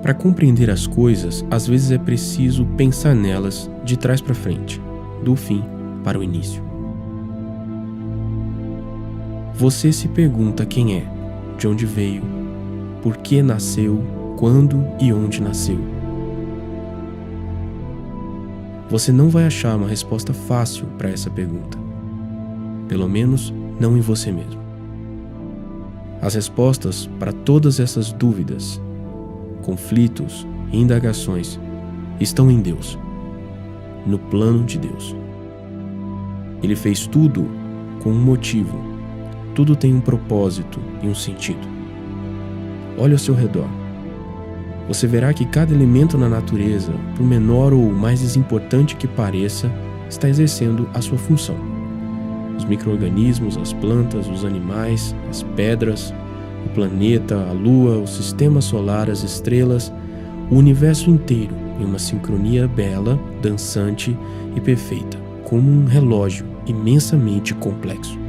Para compreender as coisas, às vezes é preciso pensar nelas de trás para frente, do fim para o início. Você se pergunta quem é, de onde veio, por que nasceu, quando e onde nasceu. Você não vai achar uma resposta fácil para essa pergunta. Pelo menos não em você mesmo. As respostas para todas essas dúvidas, conflitos e indagações estão em Deus, no plano de Deus. Ele fez tudo com um motivo, tudo tem um propósito e um sentido. Olhe ao seu redor. Você verá que cada elemento na natureza, por menor ou mais desimportante que pareça, está exercendo a sua função. Os micro-organismos, as plantas, os animais, as pedras, o planeta, a lua, o sistema solar, as estrelas, o universo inteiro em uma sincronia bela, dançante e perfeita, como um relógio imensamente complexo.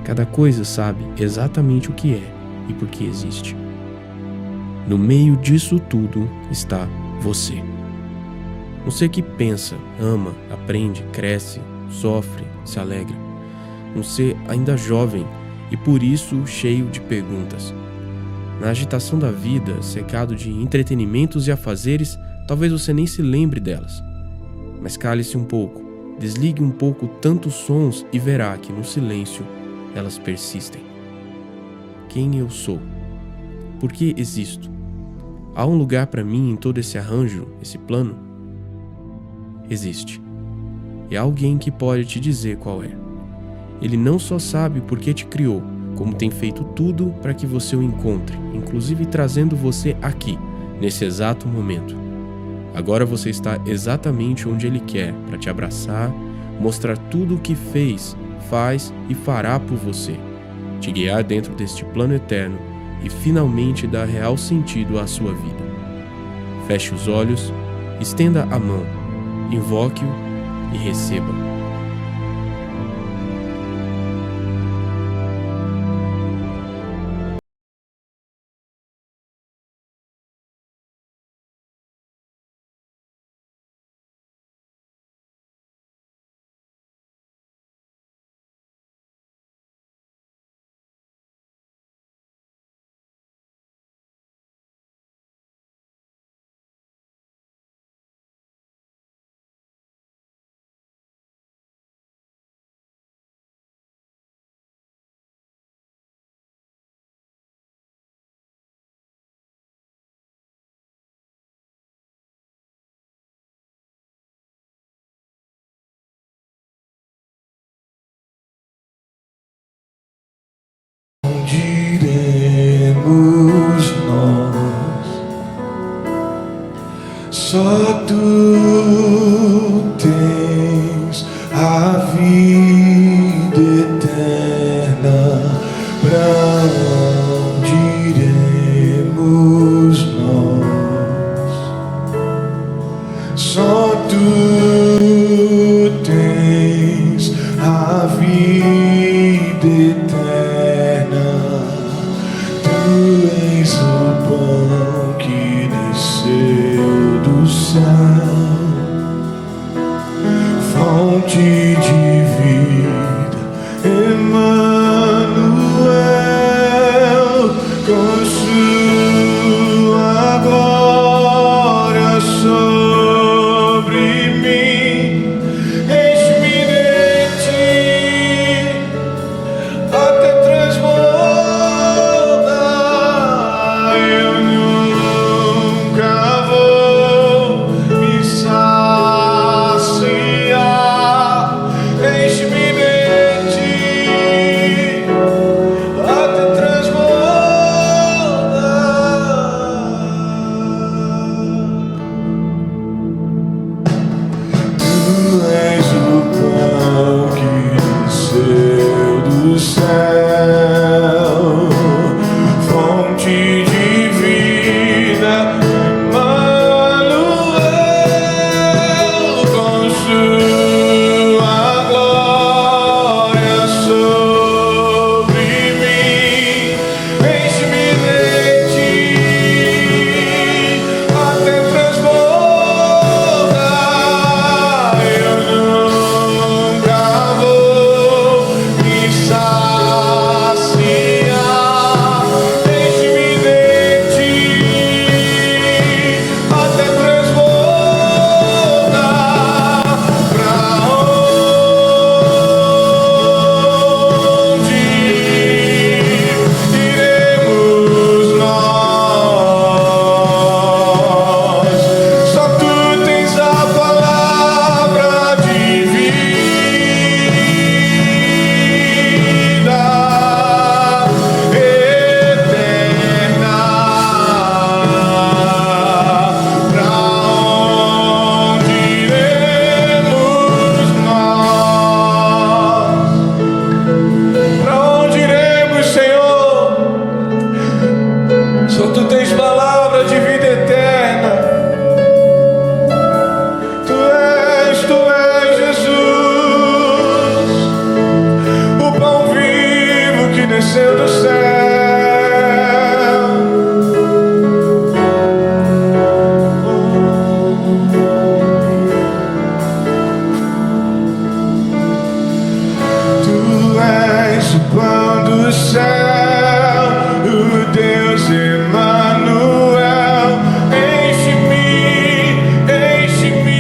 Cada coisa sabe exatamente o que é e por que existe. No meio disso tudo está você. Um ser que pensa, ama, aprende, cresce, sofre, se alegra. Um ser ainda jovem e por isso cheio de perguntas. Na agitação da vida, cercado de entretenimentos e afazeres, talvez você nem se lembre delas. Mas cale-se um pouco, desligue um pouco tantos sons e verá que no silêncio elas persistem. Quem eu sou? Por que existo? Há um lugar para mim em todo esse arranjo, esse plano? Existe. E há alguém que pode te dizer qual é. Ele não só sabe por que te criou, como tem feito tudo para que você o encontre, inclusive trazendo você aqui, nesse exato momento. Agora você está exatamente onde Ele quer, para te abraçar, mostrar tudo o que fez, faz e fará por você, te guiar dentro deste plano eterno e finalmente dar real sentido à sua vida. Feche os olhos, estenda a mão, invoque-o e receba. Diremos nós, só tu tens a vida eterna. Pra onde iremos nós? Só tu tens a vida eterna. Tu és o pão que desceu do céu, fonte de vida, Emmanuel, com sua glória sobre mim. Eis-me de ti, até transbordar. Eu nunca vou me saciar. Eis-me de ti, até transbordar. Tu és o pão que desceu do céu, fonte de vida, Emmanuel, com sua glória sobre mim. Eis-me de ti, desceu do céu. Tu és o pão do céu, o Deus Emanuel. Enche-me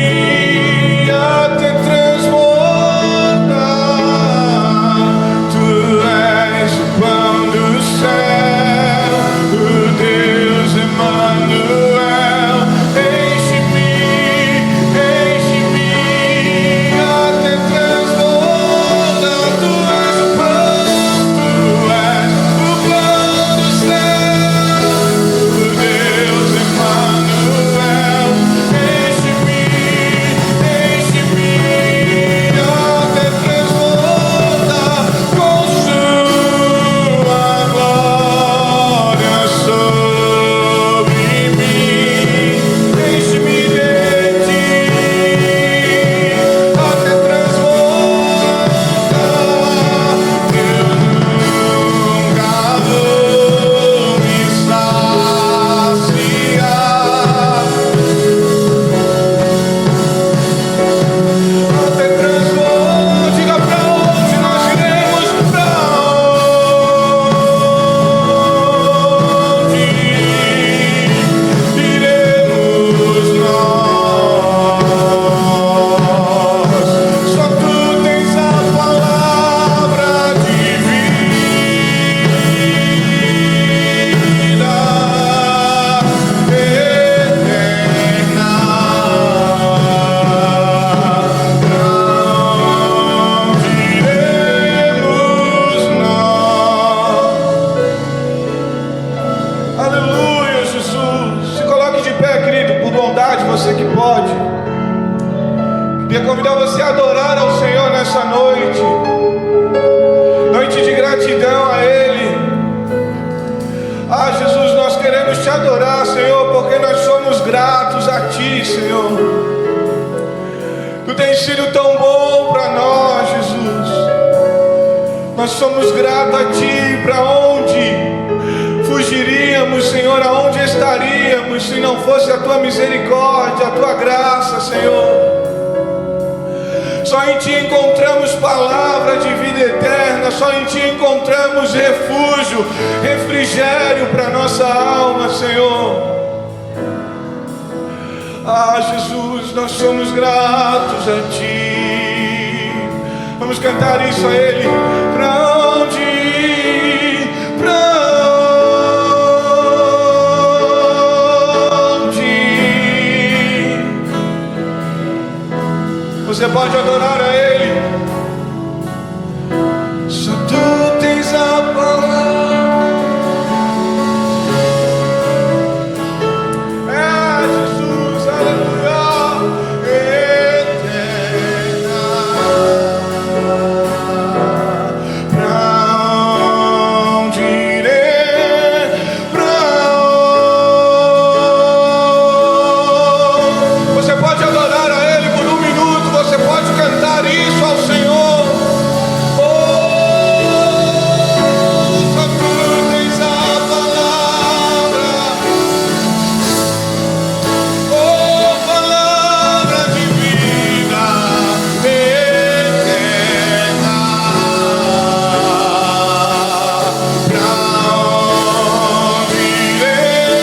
até transbordar. Tu és o pão do céu, o Deus Emanuel. Enche-me até transbordar. Tu és o pão do céu, o Deus Emanuel. Enche-me até transbordar com sua glória sobre mim. Enche-me de ti até transbordar. Eu nunca vou me saciar. Até transbordar. Diga pra onde nós iremos, pra onde iremos nós? Só tu tens a palavra de vida eterna. Iremos nós. Aleluia, Jesus. Se coloque de pé, querido, por bondade, você que pode. Queria convidar você a adorar ao Senhor nessa noite. Noite de gratidão a Ele. Ah, Jesus, nós queremos te adorar, Senhor, porque nós somos gratos a Ti, Senhor. Tu tens sido tão bom para nós, Jesus. Nós somos gratos a Ti. Para onde fugiríamos, Senhor? Aonde estaríamos se não fosse a Tua misericórdia, a Tua graça, Senhor? Só em Ti encontramos palavra de vida eterna. Só em Ti encontramos refúgio, refrigério para nossa alma, Senhor. Ah, Jesus, nós somos gratos a Ti. Vamos cantar isso a Ele. Pra onde ir? Pra onde ir? Você pode adorar a Ele. Só Tu tens a palavra. Jesus, aleluia, eterna. Pra onde irei? Pra onde? Você pode adorar a Ele por um minuto. Você pode cantar isso ao Senhor. Só Tu tens a palavra. Oh, palavra de vida eterna. Pra onde irei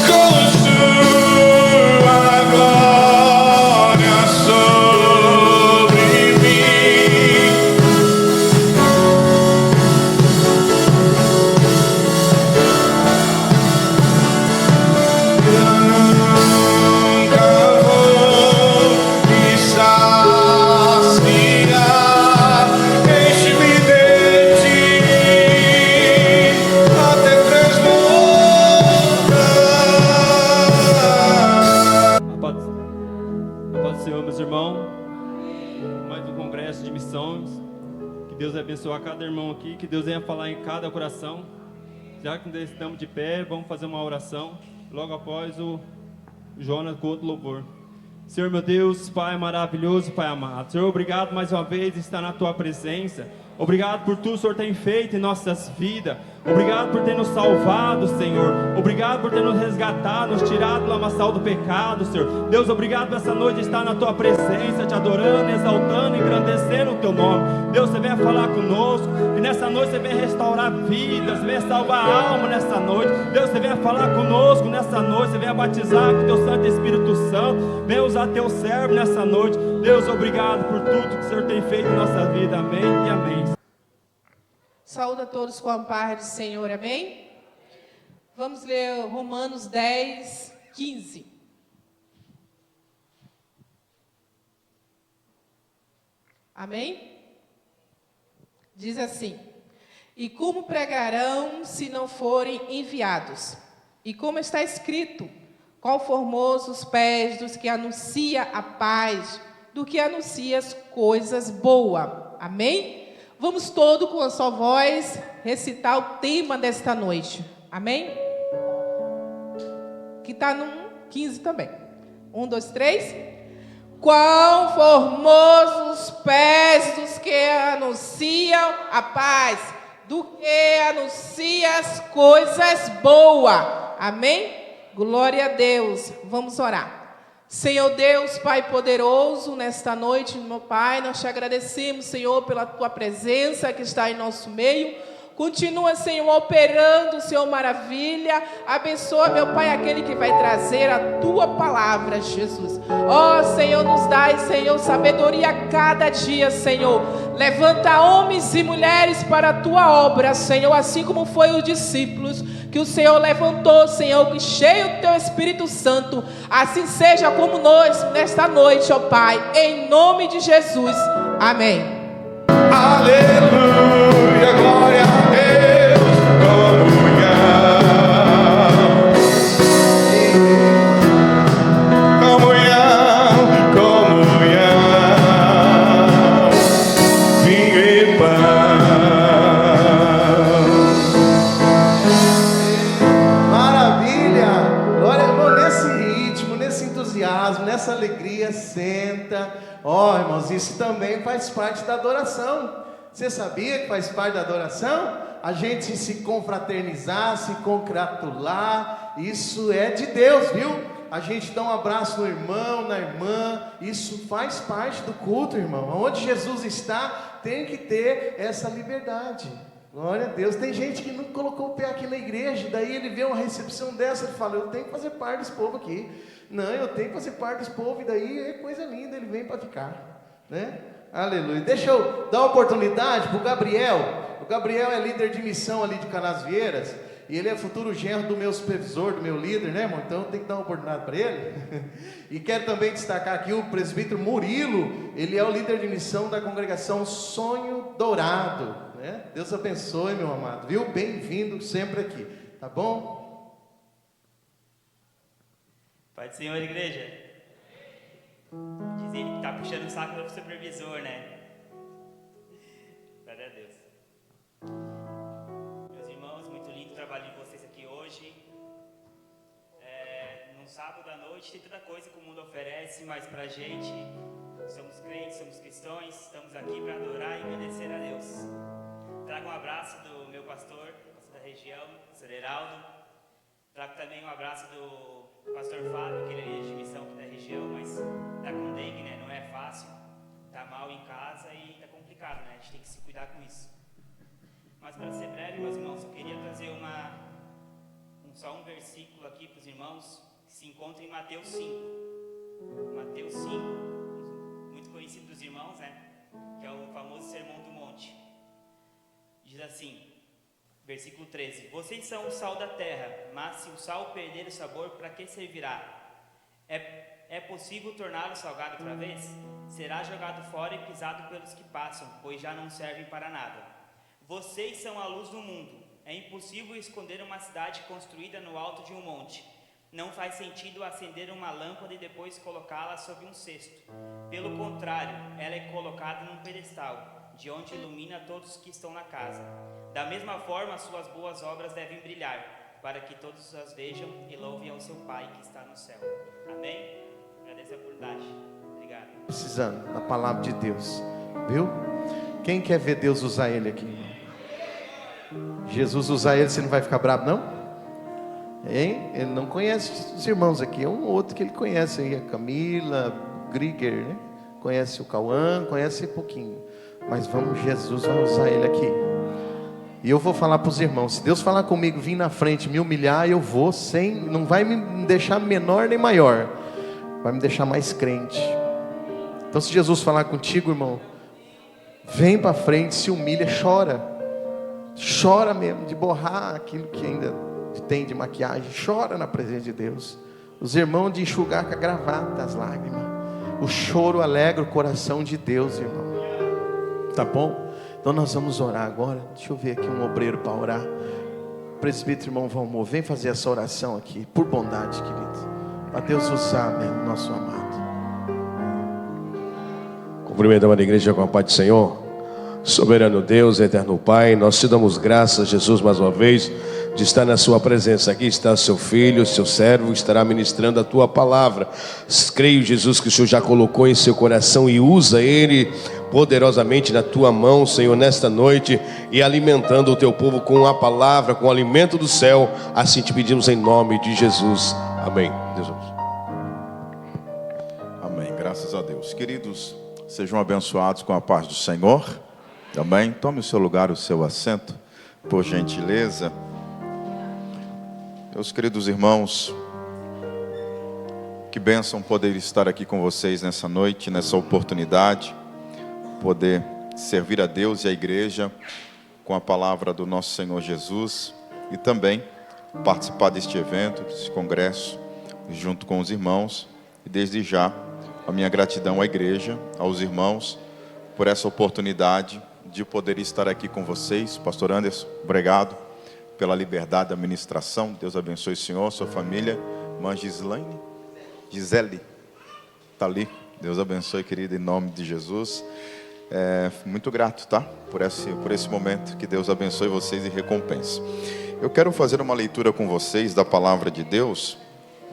com sua glória sobre mim? Eu nunca vou me saciar. Enche-me de Ti até transbordar. A paz do Senhor, meus irmãos. Mais um congresso de missões. Que Deus abençoe a cada irmão aqui. Que Deus venha falar em cada coração. Já que nós estamos de pé, vamos fazer uma oração. Logo após o Jonas com outro louvor. Senhor meu Deus, Pai maravilhoso, Pai amado. Senhor, obrigado mais uma vez por estar na Tua presença. Obrigado por tudo que o Senhor tem feito em nossas vidas. Obrigado por ter nos salvado, Senhor. Obrigado por ter nos resgatado, nos tirado do lamaçal do pecado, Senhor. Deus, obrigado por essa noite estar na Tua presença, te adorando, exaltando, engrandecendo o Teu nome. Deus, você venha falar conosco, que nessa noite você venha restaurar vidas, você venha salvar a alma nessa noite. Deus, você venha falar conosco nessa noite, você venha batizar com o Teu Santo Espírito Santo, venha usar Teu servo nessa noite. Deus, obrigado por tudo que o Senhor tem feito em nossa vida. Amém e amém. Saúde a todos com a paz do Senhor, amém? Vamos ler Romanos 10, 15. Amém? Diz assim: e como pregarão se não forem enviados? E como está escrito: qual formosos os pés dos que anuncia a paz, do que anuncia as coisas boas. Amém? Vamos todos com a sua voz recitar o tema desta noite. Amém? Que está no 15 também. 1, 2, 3. Quão formosos os pés dos que anunciam a paz, do que anuncia as coisas boas. Amém? Glória a Deus. Vamos orar. Senhor Deus, Pai poderoso, nesta noite, meu Pai, nós te agradecemos, Senhor, pela Tua presença que está em nosso meio. Continua, Senhor, operando, Senhor, maravilha. Abençoa, meu Pai, aquele que vai trazer a Tua palavra, Jesus. Ó, Senhor, nos dai, Senhor, sabedoria a cada dia, Senhor. Levanta homens e mulheres para a Tua obra, Senhor, assim como foi os discípulos que o Senhor levantou, Senhor, que cheio do Teu Espírito Santo. Assim seja como nós, nesta noite, ó Pai, em nome de Jesus. Amém. Aleluia, glória a Deus, comunhão, vinho e pão. Maravilha, glória, irmão, nesse ritmo, nesse entusiasmo, nessa alegria, senta. Ó, irmãos, isso também faz parte da adoração. Você sabia que faz parte da adoração? A gente se confraternizar, se congratular, isso é de Deus, viu? A gente dá um abraço no irmão, na irmã, isso faz parte do culto, irmão. Onde Jesus está, tem que ter essa liberdade. Glória a Deus. Tem gente que não colocou o pé aqui na igreja, daí ele vê uma recepção dessa, ele fala: eu tenho que fazer parte desse povo aqui. Não, eu tenho que fazer parte desse povo, e daí é coisa linda, ele vem para ficar, né? Aleluia. Deixa eu dar uma oportunidade para o Gabriel. O Gabriel é líder de missão ali de Canasvieiras, e ele é futuro genro do meu supervisor, do meu líder, né, irmão? Então tem que dar uma oportunidade para ele. E quero também destacar aqui o presbítero Murilo. Ele é o líder de missão da congregação Sonho Dourado, né? Deus abençoe, meu amado, viu? Bem-vindo sempre aqui, tá bom? Pai do Senhor, igreja. Diz ele que está puxando o saco do supervisor, né? Glória a Deus. Meus irmãos, muito lindo o trabalho de vocês aqui hoje. Num sábado à noite tem tanta coisa que o mundo oferece, mas pra gente, somos crentes, somos cristãos, estamos aqui para adorar e agradecer a Deus. Trago um abraço do meu pastor da região, pastor Heraldo. Trago também um abraço do pastor Fábio, que ele é líder de missão aqui da região, mas tá com dengue, né? Não é fácil, tá mal em casa e tá complicado, né? A gente tem que se cuidar com isso. Mas para ser breve, meus irmãos, eu queria trazer só um versículo aqui para os irmãos, que se encontra em Mateus 5. Mateus 5, muito conhecido dos irmãos, né? Que é o famoso Sermão do Monte. Diz assim, versículo 13: vocês são o sal da terra, mas se o sal perder o sabor, para que servirá? É possível torná-lo salgado outra vez? Será jogado fora e pisado pelos que passam, pois já não servem para nada. Vocês são a luz do mundo. É impossível esconder uma cidade construída no alto de um monte. Não faz sentido acender uma lâmpada e depois colocá-la sob um cesto. Pelo contrário, ela é colocada num pedestal, de onde ilumina todos que estão na casa. Da mesma forma, suas boas obras devem brilhar, para que todos as vejam e louvem ao seu Pai que está no céu. Amém? Agradeço a oportunidade. Obrigado. Precisando da palavra de Deus, viu? Quem quer ver Deus usar ele aqui? Jesus usar ele, você não vai ficar bravo, não? Hein? Ele não conhece os irmãos aqui, é um outro que ele conhece aí, a Camila, Grieger, né? Conhece o Cauã, conhece pouquinho. Mas Jesus vai usar ele aqui. E eu vou falar para os irmãos, se Deus falar comigo, vir na frente, me humilhar, eu vou não vai me deixar menor nem maior, vai me deixar mais crente. Então se Jesus falar contigo, irmão, vem para frente, se humilha, chora mesmo, de borrar aquilo que ainda tem de maquiagem, chora na presença de Deus. Os irmãos de enxugar com a gravata as lágrimas. O choro alegra o coração de Deus, irmão. Tá bom? Então nós vamos orar agora. Deixa eu ver aqui um obreiro para orar. Presbítero, irmão Valmor, vem fazer essa oração aqui, por bondade, querido, para Deus usar mesmo, nosso amado. Cumprimentamos a igreja com a paz do Senhor. Soberano Deus, eterno Pai, nós te damos graças, Jesus, mais uma vez, de estar na sua presença. Aqui está seu filho, seu servo, estará ministrando a tua palavra. Creio, Jesus, que o Senhor já colocou em seu coração e usa ele poderosamente na tua mão, Senhor, nesta noite, e alimentando o teu povo com a palavra, com o alimento do céu. Assim te pedimos em nome de Jesus. Amém. Deus abençoe. Amém, graças a Deus. Queridos, sejam abençoados com a paz do Senhor. Amém. Tome o seu lugar, o seu assento, por gentileza. Meus queridos irmãos, que bênção poder estar aqui com vocês nessa noite, nessa oportunidade, poder servir a Deus e a igreja com a palavra do nosso Senhor Jesus e também participar deste evento, desse congresso, junto com os irmãos. E desde já, a minha gratidão à igreja, aos irmãos, por essa oportunidade de poder estar aqui com vocês. Pastor Anderson, obrigado pela liberdade da ministração. Deus abençoe o senhor, sua família. Irmã Gisele, está ali. Deus abençoe, querida, em nome de Jesus. Muito grato, tá? Por esse momento. Que Deus abençoe vocês e recompense. Eu quero fazer uma leitura com vocês da palavra de Deus,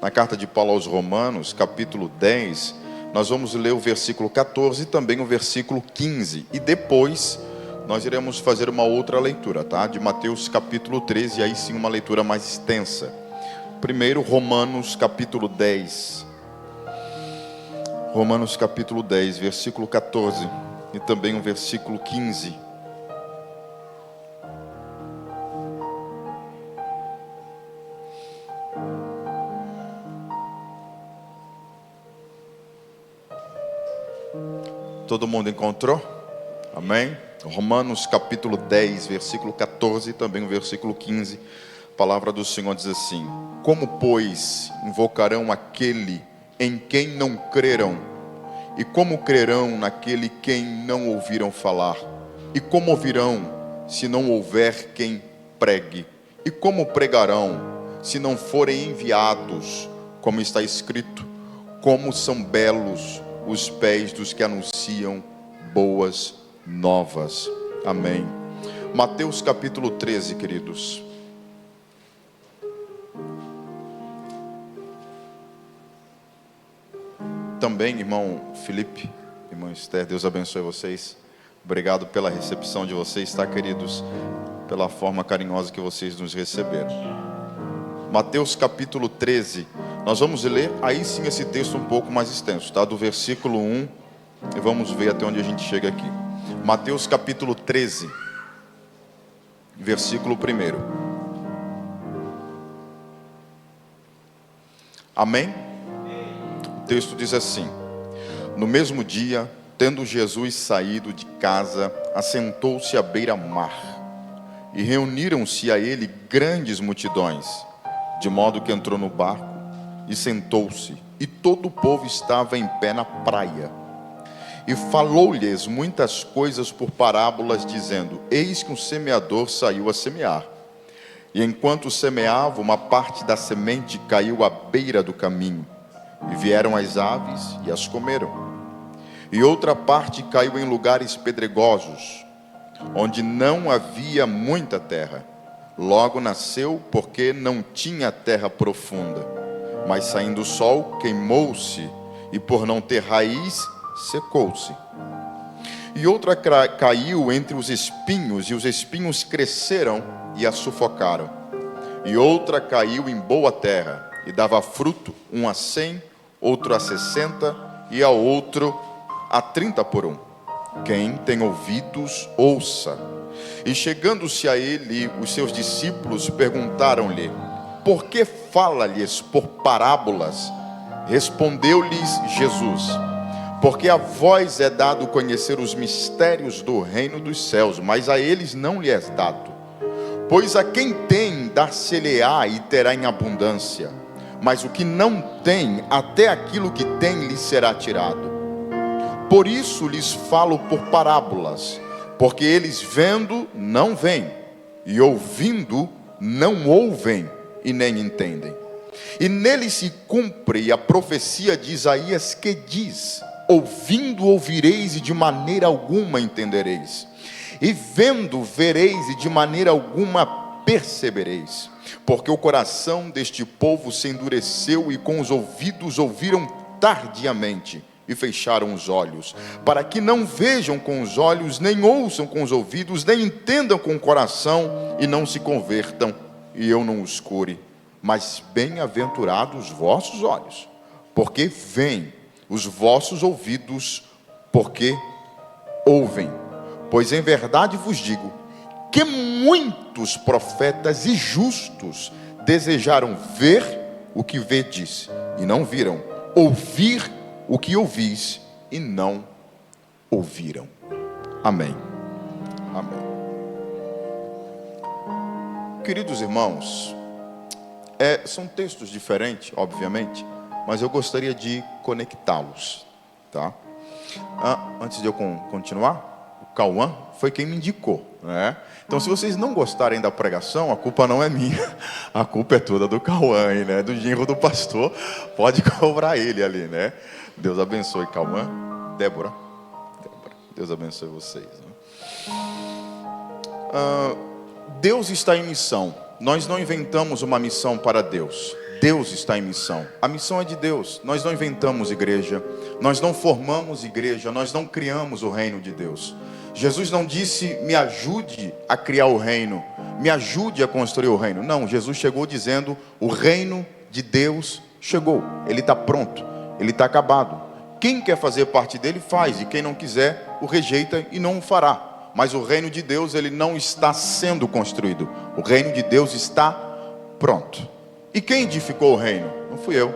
na carta de Paulo aos Romanos, capítulo 10. Nós vamos ler o versículo 14 e também o versículo 15. E depois nós iremos fazer uma outra leitura, tá? De Mateus capítulo 13, e aí sim uma leitura mais extensa. Primeiro, Romanos capítulo 10. Romanos capítulo 10, versículo 14 e também o versículo 15. Todo mundo encontrou? Amém? Romanos capítulo 10, versículo 14 e também o versículo 15. A palavra do Senhor diz assim: como, pois, invocarão aquele em quem não creram? E como crerão naquele quem não ouviram falar? E como ouvirão, se não houver quem pregue? E como pregarão, se não forem enviados? Como está escrito: como são belos os pés dos que anunciam boas novas. Amém. Mateus capítulo 13, queridos. Também, irmão Felipe, irmão Esther, Deus abençoe vocês. Obrigado pela recepção de vocês, tá, queridos? Pela forma carinhosa que vocês nos receberam. Mateus capítulo 13. Nós vamos ler aí sim esse texto um pouco mais extenso, tá? Do versículo 1 e vamos ver até onde a gente chega aqui. Mateus capítulo 13, versículo 1. Amém? O texto diz assim: no mesmo dia, tendo Jesus saído de casa, assentou-se à beira-mar, e reuniram-se a ele grandes multidões, de modo que entrou no barco e sentou-se, e todo o povo estava em pé na praia. E falou-lhes muitas coisas por parábolas, dizendo: eis que um semeador saiu a semear. E enquanto semeava, uma parte da semente caiu à beira do caminho, e vieram as aves e as comeram. E outra parte caiu em lugares pedregosos, onde não havia muita terra. Logo nasceu, porque não tinha terra profunda. Mas saindo o sol, queimou-se, e por não ter raiz, secou-se. E outra caiu entre os espinhos, e os espinhos cresceram e a sufocaram. E outra caiu em boa terra, e dava fruto, um a 100, outro a 60, e a outro a 30 por um. Quem tem ouvidos, ouça. E chegando-se a ele, os seus discípulos perguntaram-lhe: por que fala-lhes por parábolas? Respondeu-lhes Jesus: porque a vós é dado conhecer os mistérios do reino dos céus, mas a eles não lhe é dado. Pois a quem tem, dar-se-lhe-á e terá em abundância, mas o que não tem, até aquilo que tem lhe será tirado. Por isso lhes falo por parábolas, porque eles vendo não veem, e ouvindo não ouvem e nem entendem. E nele se cumpre a profecia de Isaías que diz: ouvindo ouvireis e de maneira alguma entendereis, e vendo vereis e de maneira alguma percebereis, porque o coração deste povo se endureceu, e com os ouvidos ouviram tardiamente, e fecharam os olhos, para que não vejam com os olhos, nem ouçam com os ouvidos, nem entendam com o coração, e não se convertam, e eu não os cure. Mas bem-aventurados os vossos olhos, porque veem, os vossos ouvidos, porque ouvem. Pois em verdade vos digo, que muitos profetas e justos desejaram ver o que vedes, e não viram, ouvir o que ouvis, e não ouviram. Amém. Amém. Queridos irmãos, são textos diferentes, obviamente, mas eu gostaria de conectá-los, tá? Antes de eu continuar, o Cauã foi quem me indicou, né? Então, se vocês não gostarem da pregação, a culpa não é minha, a culpa é toda do Cauã, né? Do genro do pastor, pode cobrar ele ali, né? Deus abençoe, Cauã. Débora, Deus abençoe vocês, né? Deus está em missão. Nós não inventamos uma missão para Deus. Deus está em missão. A missão é de Deus. Nós não inventamos igreja, nós não formamos igreja, nós não criamos o reino de Deus. Jesus não disse: me ajude a criar o reino, me ajude a construir o reino. Não, Jesus chegou dizendo: o reino de Deus chegou, ele está pronto, ele está acabado. Quem quer fazer parte dele faz, e quem não quiser o rejeita e não o fará. Mas o reino de Deus, ele não está sendo construído. O reino de Deus está pronto. E quem edificou o reino? Não fui eu,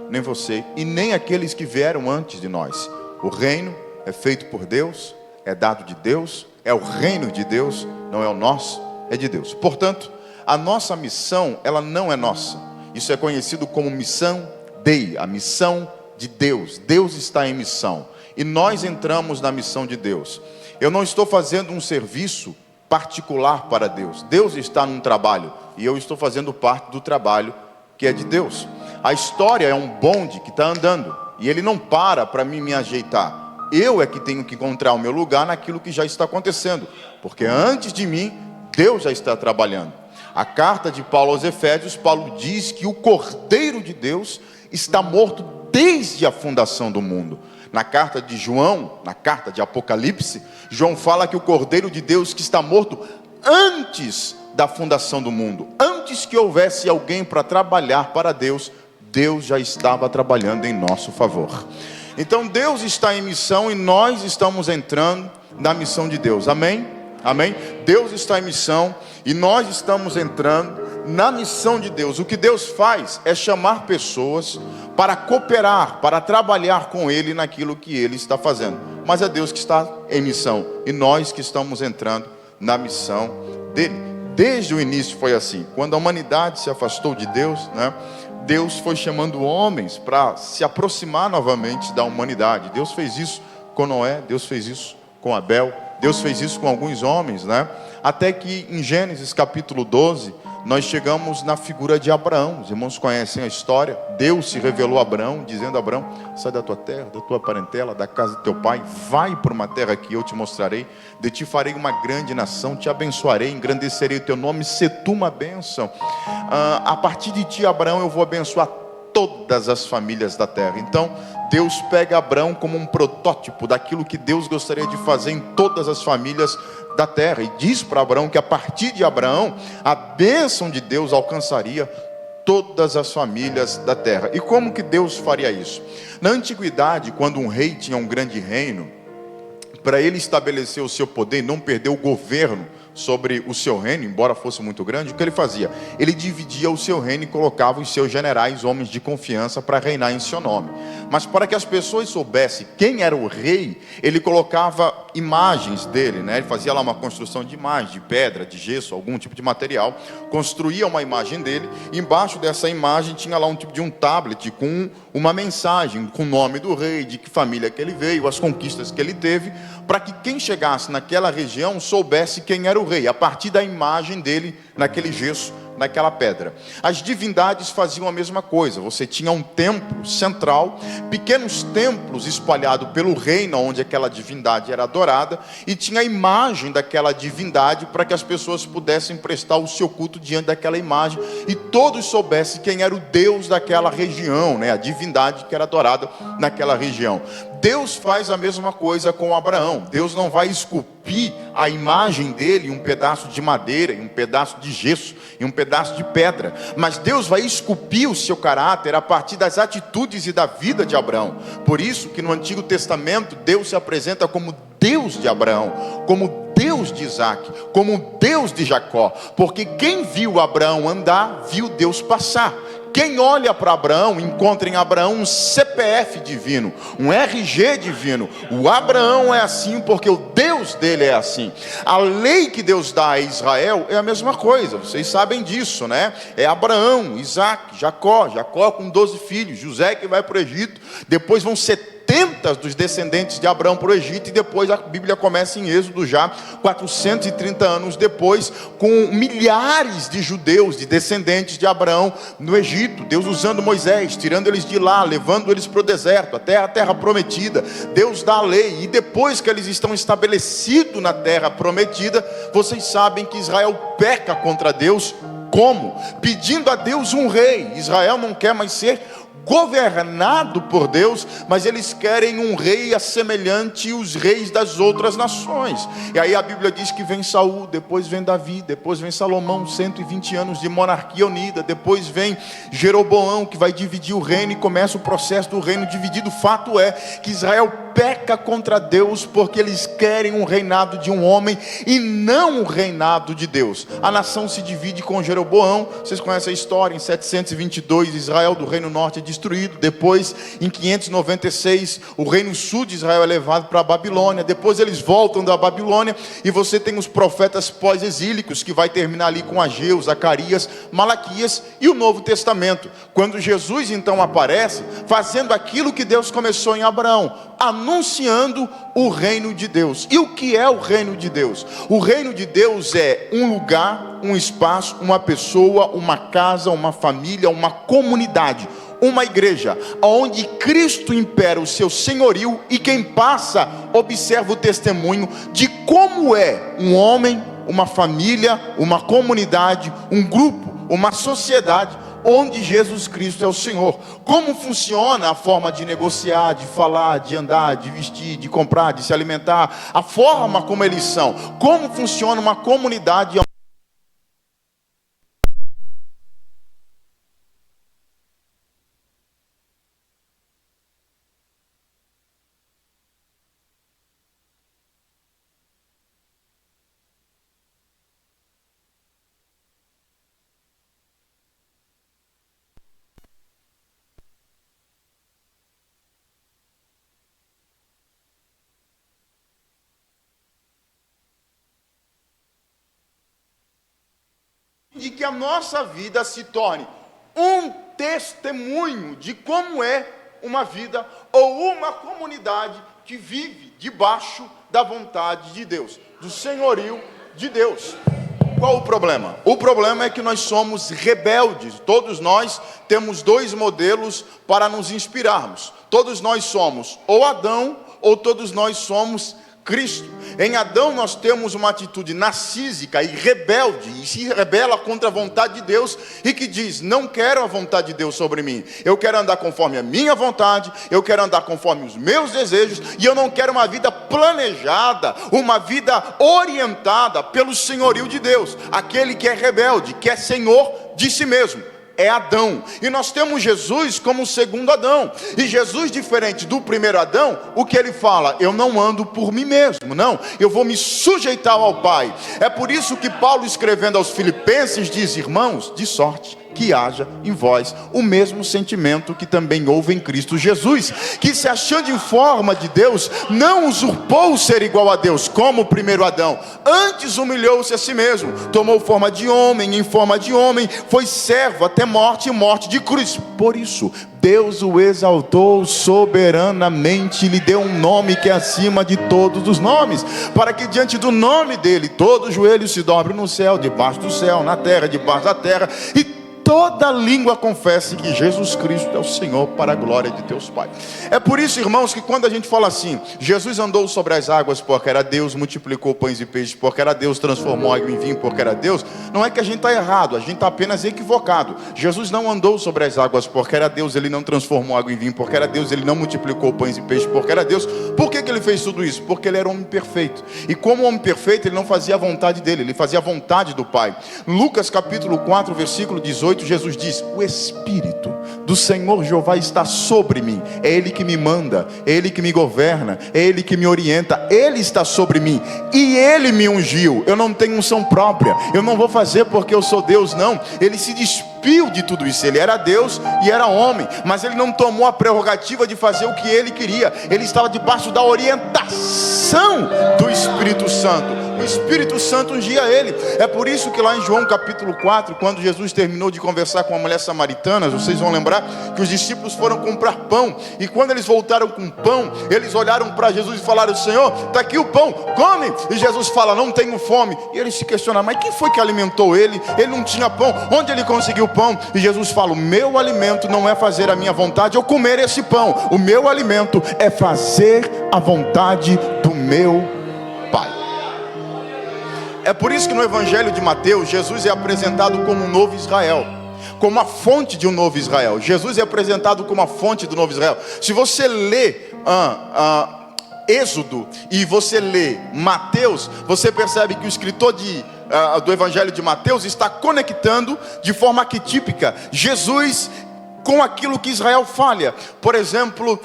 nem você, e nem aqueles que vieram antes de nós. O reino é feito por Deus, é dado de Deus, é o reino de Deus, não é o nosso, é de Deus. Portanto, a nossa missão, ela não é nossa. Isso é conhecido como missão Dei, a missão de Deus. Deus está em missão, e nós entramos na missão de Deus. Eu não estou fazendo um serviço particular para Deus. Deus está num trabalho, e eu estou fazendo parte do trabalho que é de Deus. A história é um bonde que está andando, e ele não para mim me ajeitar. Eu é que tenho que encontrar o meu lugar naquilo que já está acontecendo, porque antes de mim, Deus já está trabalhando. A carta de Paulo aos Efésios, Paulo diz que o Cordeiro de Deus está morto desde a fundação do mundo. Na carta de João, na carta de Apocalipse, João fala que o Cordeiro de Deus que está morto antes da fundação do mundo, antes que houvesse alguém para trabalhar para Deus, Deus já estava trabalhando em nosso favor. Então Deus está em missão, e nós estamos entrando na missão de Deus. Amém? Amém? Deus está em missão, e nós estamos entrando na missão de Deus. O que Deus faz é chamar pessoas para cooperar, para trabalhar com Ele naquilo que Ele está fazendo. Mas é Deus que está em missão, e nós que estamos entrando na missão dEle. Desde o início foi assim. Quando a humanidade se afastou de Deus, né, Deus foi chamando homens para se aproximar novamente da humanidade. Deus fez isso com Noé, Deus fez isso com Abel, Deus fez isso com alguns homens, né? Até que em Gênesis capítulo 12, nós chegamos na figura de Abraão. Os irmãos conhecem a história. Deus se revelou a Abraão, dizendo: Abraão, sai da tua terra, da tua parentela, da casa do teu pai, vai para uma terra que eu te mostrarei, de ti farei uma grande nação, te abençoarei, engrandecerei o teu nome, se tu uma bênção. A partir de ti, Abraão, eu vou abençoar todas as famílias da terra. Então Deus pega Abraão como um protótipo daquilo que Deus gostaria de fazer em todas as famílias da terra, e diz para Abraão que a partir de Abraão a bênção de Deus alcançaria todas as famílias da terra. E como que Deus faria isso? Na antiguidade, quando um rei tinha um grande reino, para ele estabelecer o seu poder e não perder o governo sobre o seu reino, embora fosse muito grande, o que ele fazia? Ele dividia o seu reino e colocava os seus generais, homens de confiança, para reinar em seu nome. Mas para que as pessoas soubessem quem era o rei, ele colocava imagens dele, né? Ele fazia lá uma construção de imagem, de pedra, de gesso, algum tipo de material, construía uma imagem dele, e embaixo dessa imagem tinha lá um tipo de um tablet com uma mensagem, com o nome do rei, de que família que ele veio, as conquistas que ele teve, para que quem chegasse naquela região soubesse quem era o rei, a partir da imagem dele naquele gesso, naquela pedra. As divindades faziam a mesma coisa. Você tinha um templo central, pequenos templos espalhados pelo reino onde aquela divindade era adorada, e tinha a imagem daquela divindade para que as pessoas pudessem prestar o seu culto diante daquela imagem, e todos soubessem quem era o Deus daquela região, né? A divindade que era adorada naquela região. Deus faz a mesma coisa com Abraão. Deus não vai esculpir a imagem dele em um pedaço de madeira, em um pedaço de gesso, em um pedaço de pedra, mas Deus vai esculpir o seu caráter a partir das atitudes e da vida de Abraão. Por isso que no Antigo Testamento Deus se apresenta como Deus de Abraão, como Deus de Isaac, como Deus de Jacó, porque quem viu Abraão andar, viu Deus passar. Quem olha para Abraão, encontra em Abraão um CPF divino, um RG divino. O Abraão é assim porque o Deus dele é assim. A lei que Deus dá a Israel é a mesma coisa, vocês sabem disso, né? É Abraão, Isaac, Jacó com 12 filhos, José que vai para o Egito, depois vão 70 dos descendentes de Abraão para o Egito, e depois a Bíblia começa em Êxodo já 430 anos depois, com milhares de judeus, de descendentes de Abraão no Egito. Deus usando Moisés, tirando eles de lá, levando eles para o deserto, até a terra prometida. Deus dá a lei, e depois que eles estão estabelecidos na terra prometida, vocês sabem que Israel peca contra Deus. Como? Pedindo a Deus um rei. Israel não quer mais ser governado por Deus, mas eles querem um rei assemelhante aos reis das outras nações. E aí a Bíblia diz que vem Saul, depois vem Davi, depois vem Salomão, 120 anos de monarquia unida, depois vem Jeroboão, que vai dividir o reino, e começa o processo do reino dividido. O fato é que Israel peca contra Deus porque eles querem um reinado de um homem e não o reinado de Deus. A nação se divide com Jeroboão. Vocês conhecem a história. Em 722 Israel do reino norte é destruído. Depois, em 596, o reino sul de Israel é levado para a Babilônia. Depois eles voltam da Babilônia, e você tem os profetas pós-exílicos, que vai terminar ali com Ageu, Zacarias, Malaquias e o Novo Testamento, quando Jesus então aparece fazendo aquilo que Deus começou em Abraão, anunciando o reino de Deus. E o que é o reino de Deus? O reino de Deus é um lugar, um espaço, uma pessoa, uma casa, uma família, uma comunidade, uma igreja, onde Cristo impera o seu senhorio, e quem passa observa o testemunho de como é um homem, uma família, uma comunidade, um grupo, uma sociedade, onde Jesus Cristo é o Senhor. Como funciona a forma de negociar, de falar, de andar, de vestir, de comprar, de se alimentar, a forma como eles são. Como funciona uma comunidade de que a nossa vida se torne um testemunho de como é uma vida ou uma comunidade que vive debaixo da vontade de Deus, do senhorio de Deus. Qual o problema? O problema é que nós somos rebeldes. Todos nós temos dois modelos para nos inspirarmos. Todos nós somos ou Adão, ou todos nós somos Cristo. Em Adão nós temos uma atitude narcísica e rebelde, e se rebela contra a vontade de Deus, e que diz: não quero a vontade de Deus sobre mim, eu quero andar conforme a minha vontade, eu quero andar conforme os meus desejos, e eu não quero uma vida planejada, uma vida orientada pelo senhorio de Deus. Aquele que é rebelde, que é senhor de si mesmo, é Adão. E nós temos Jesus como o segundo Adão. E Jesus, diferente do primeiro Adão, o que ele fala? Eu não ando por mim mesmo, não, eu vou me sujeitar ao Pai. É por isso que Paulo, escrevendo aos Filipenses, diz: irmãos, de sorte que haja em vós o mesmo sentimento que também houve em Cristo Jesus, que, se achando em forma de Deus, não usurpou ser igual a Deus, como o primeiro Adão, antes humilhou-se a si mesmo, tomou forma de homem, em forma de homem, foi servo até morte e morte de cruz. Por isso Deus o exaltou soberanamente, lhe deu um nome que é acima de todos os nomes, para que diante do nome dele todo joelho se dobre, no céu, debaixo do céu, na terra, debaixo da terra, e toda língua confesse que Jesus Cristo é o Senhor, para a glória de Deus Pai. É por isso, irmãos, que quando a gente fala assim: Jesus andou sobre as águas porque era Deus, multiplicou pães e peixes porque era Deus, transformou água em vinho porque era Deus, não é que a gente está errado, a gente está apenas equivocado. Jesus não andou sobre as águas porque era Deus, ele não transformou água em vinho porque era Deus, ele não multiplicou pães e peixes porque era Deus. Por que ele fez tudo isso? Porque ele era homem perfeito, e como homem perfeito ele não fazia a vontade dele, ele fazia a vontade do Pai. Lucas capítulo 4 versículo 18, Jesus diz: o Espírito do Senhor Jeová está sobre mim, é Ele que me manda, é Ele que me governa, é Ele que me orienta, Ele está sobre mim, e Ele me ungiu. Eu não tenho unção própria, eu não vou fazer porque eu sou Deus, não. Ele se despiu de tudo isso, ele era Deus e era homem, mas ele não tomou a prerrogativa de fazer o que ele queria, ele estava debaixo da orientação do Espírito Santo. O Espírito Santo ungia ele. É por isso que lá em João capítulo 4, quando Jesus terminou de conversar com a mulher samaritana, vocês vão lembrar que os discípulos foram comprar pão, e quando eles voltaram com pão, eles olharam para Jesus e falaram: Senhor, está aqui o pão, come. E Jesus fala: não tenho fome. E eles se questionaram: mas quem foi que alimentou ele? Ele não tinha pão, onde ele conseguiu pão? E Jesus fala: o meu alimento não é fazer a minha vontade ou comer esse pão, o meu alimento é fazer a vontade do meu Pai. É por isso que no Evangelho de Mateus, Jesus é apresentado como um novo Israel, como a fonte de um novo Israel. Jesus é apresentado como a fonte do novo Israel. Se você lê Êxodo e você lê Mateus, você percebe que o escritor do Evangelho de Mateus está conectando de forma arquetípica Jesus com aquilo que Israel falha. Por exemplo,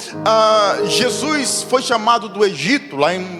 Jesus foi chamado do Egito, lá em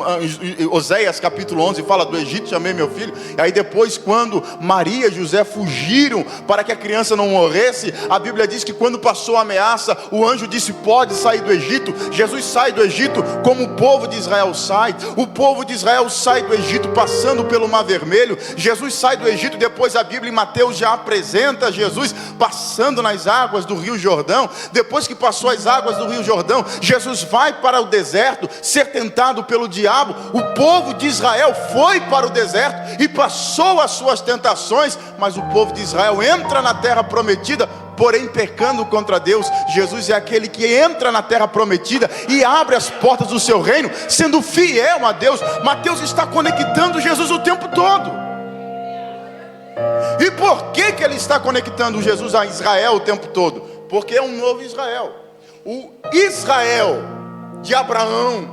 Oséias capítulo 11 fala do Egito: chamei meu filho. E aí depois, quando Maria e José fugiram para que a criança não morresse, a Bíblia diz que quando passou a ameaça, o anjo disse: pode sair do Egito. Jesus sai do Egito como o povo de Israel sai. O povo de Israel sai do Egito passando pelo Mar Vermelho. Jesus sai do Egito. Depois a Bíblia em Mateus já apresenta Jesus passando nas águas do Rio Jordão. Depois que passou as águas do Rio Jordão, Jesus vai para o deserto ser tentado pelo diabo. O povo de Israel foi para o deserto e passou as suas tentações, mas o povo de Israel entra na terra prometida, porém pecando contra Deus. Jesus é aquele que entra na terra prometida e abre as portas do seu reino, sendo fiel a Deus. Mateus está conectando Jesus o tempo todo. E por que ele está conectando Jesus a Israel o tempo todo? Porque é um novo Israel. O Israel de Abraão,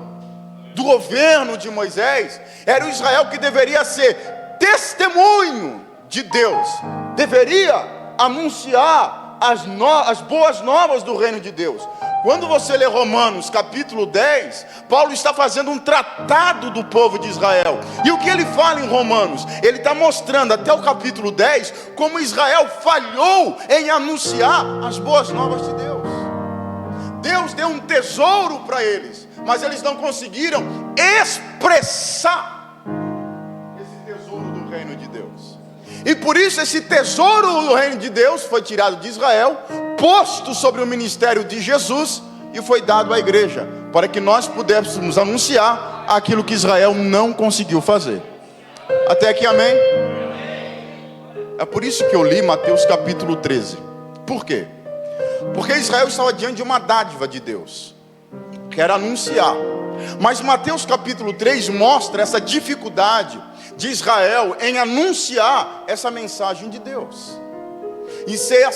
do governo de Moisés, era o Israel que deveria ser testemunho de Deus, deveria anunciar as boas novas do reino de Deus. Quando você lê Romanos capítulo 10, Paulo está fazendo um tratado do povo de Israel. E o que ele fala em Romanos? Ele está mostrando até o capítulo 10 como Israel falhou em anunciar as boas novas de Deus. Deus deu um tesouro para eles, mas eles não conseguiram expressar esse tesouro do reino de Deus. E por isso esse tesouro do reino de Deus foi tirado de Israel, posto sobre o ministério de Jesus e foi dado à igreja, para que nós pudéssemos anunciar aquilo que Israel não conseguiu fazer. Até aqui, amém? É por isso que eu li Mateus capítulo 13. Por quê? Porque Israel estava diante de uma dádiva de Deus, que era anunciar Mas Mateus capítulo 3 mostra essa dificuldade de Israel em anunciar essa mensagem de Deus, e ser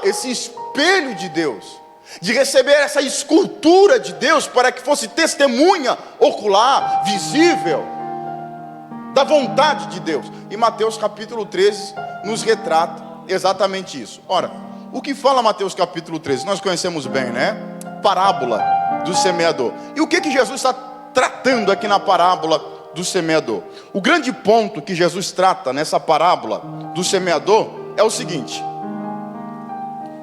esse espelho de Deus, de receber essa escultura de Deus para que fosse testemunha ocular, visível, da vontade de Deus. E Mateus capítulo 13 nos retrata exatamente isso. Ora, o que fala Mateus capítulo 13? Nós conhecemos bem, né? Parábola do semeador. E o que Jesus está tratando aqui na parábola do semeador? O grande ponto que Jesus trata nessa parábola do semeador é o seguinte: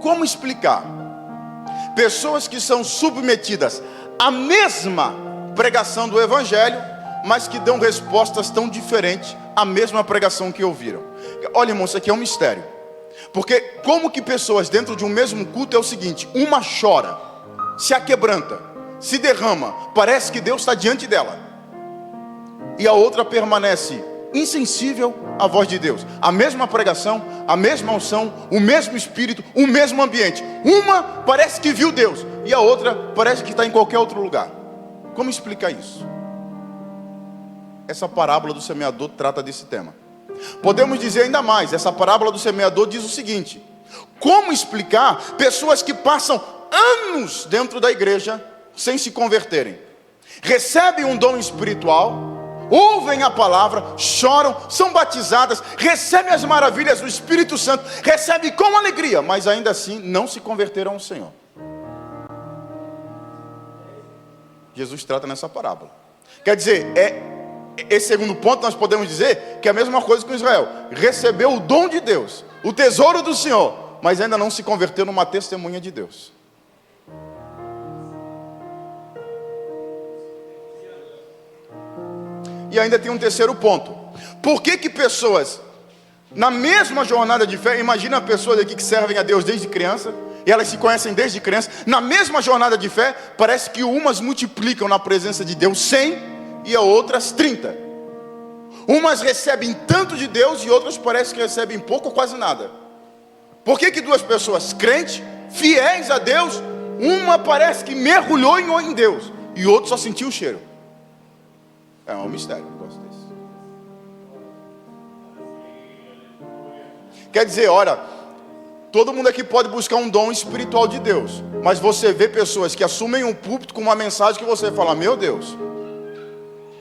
como explicar pessoas que são submetidas à mesma pregação do evangelho, mas que dão respostas tão diferentes à mesma pregação que ouviram? Olha, irmão, isso aqui é um mistério. Porque como que pessoas dentro de um mesmo culto é o seguinte: uma chora, se aquebranta, se derrama, parece que Deus está diante dela, e a outra permanece insensível à voz de Deus. A mesma pregação, a mesma unção, o mesmo espírito, o mesmo ambiente. Uma parece que viu Deus, e a outra parece que está em qualquer outro lugar. Como explicar isso? Essa parábola do semeador trata desse tema. Podemos dizer ainda mais, essa parábola do semeador diz o seguinte: como explicar pessoas que passam anos dentro da igreja sem se converterem, recebem um dom espiritual, ouvem a palavra, choram, são batizadas, recebem as maravilhas do Espírito Santo, recebem com alegria, mas ainda assim não se converteram ao Senhor? Jesus trata nessa parábola. Quer dizer, esse segundo ponto nós podemos dizer que é a mesma coisa que Israel. Recebeu o dom de Deus, o tesouro do Senhor, mas ainda não se converteu numa testemunha de Deus. E ainda tem um terceiro ponto. Por que pessoas na mesma jornada de fé, imagina pessoas aqui que servem a Deus desde criança, e elas se conhecem desde criança, na mesma jornada de fé, parece que umas multiplicam na presença de Deus 100 e as outras 30. Umas recebem tanto de Deus e outras parece que recebem pouco ou quase nada. Por que duas pessoas crentes, fiéis a Deus, uma parece que mergulhou em Deus e o outro só sentiu o cheiro? É um mistério, eu gosto desse. Quer dizer, olha, todo mundo aqui pode buscar um dom espiritual de Deus, mas você vê pessoas que assumem um púlpito com uma mensagem que você fala: meu Deus.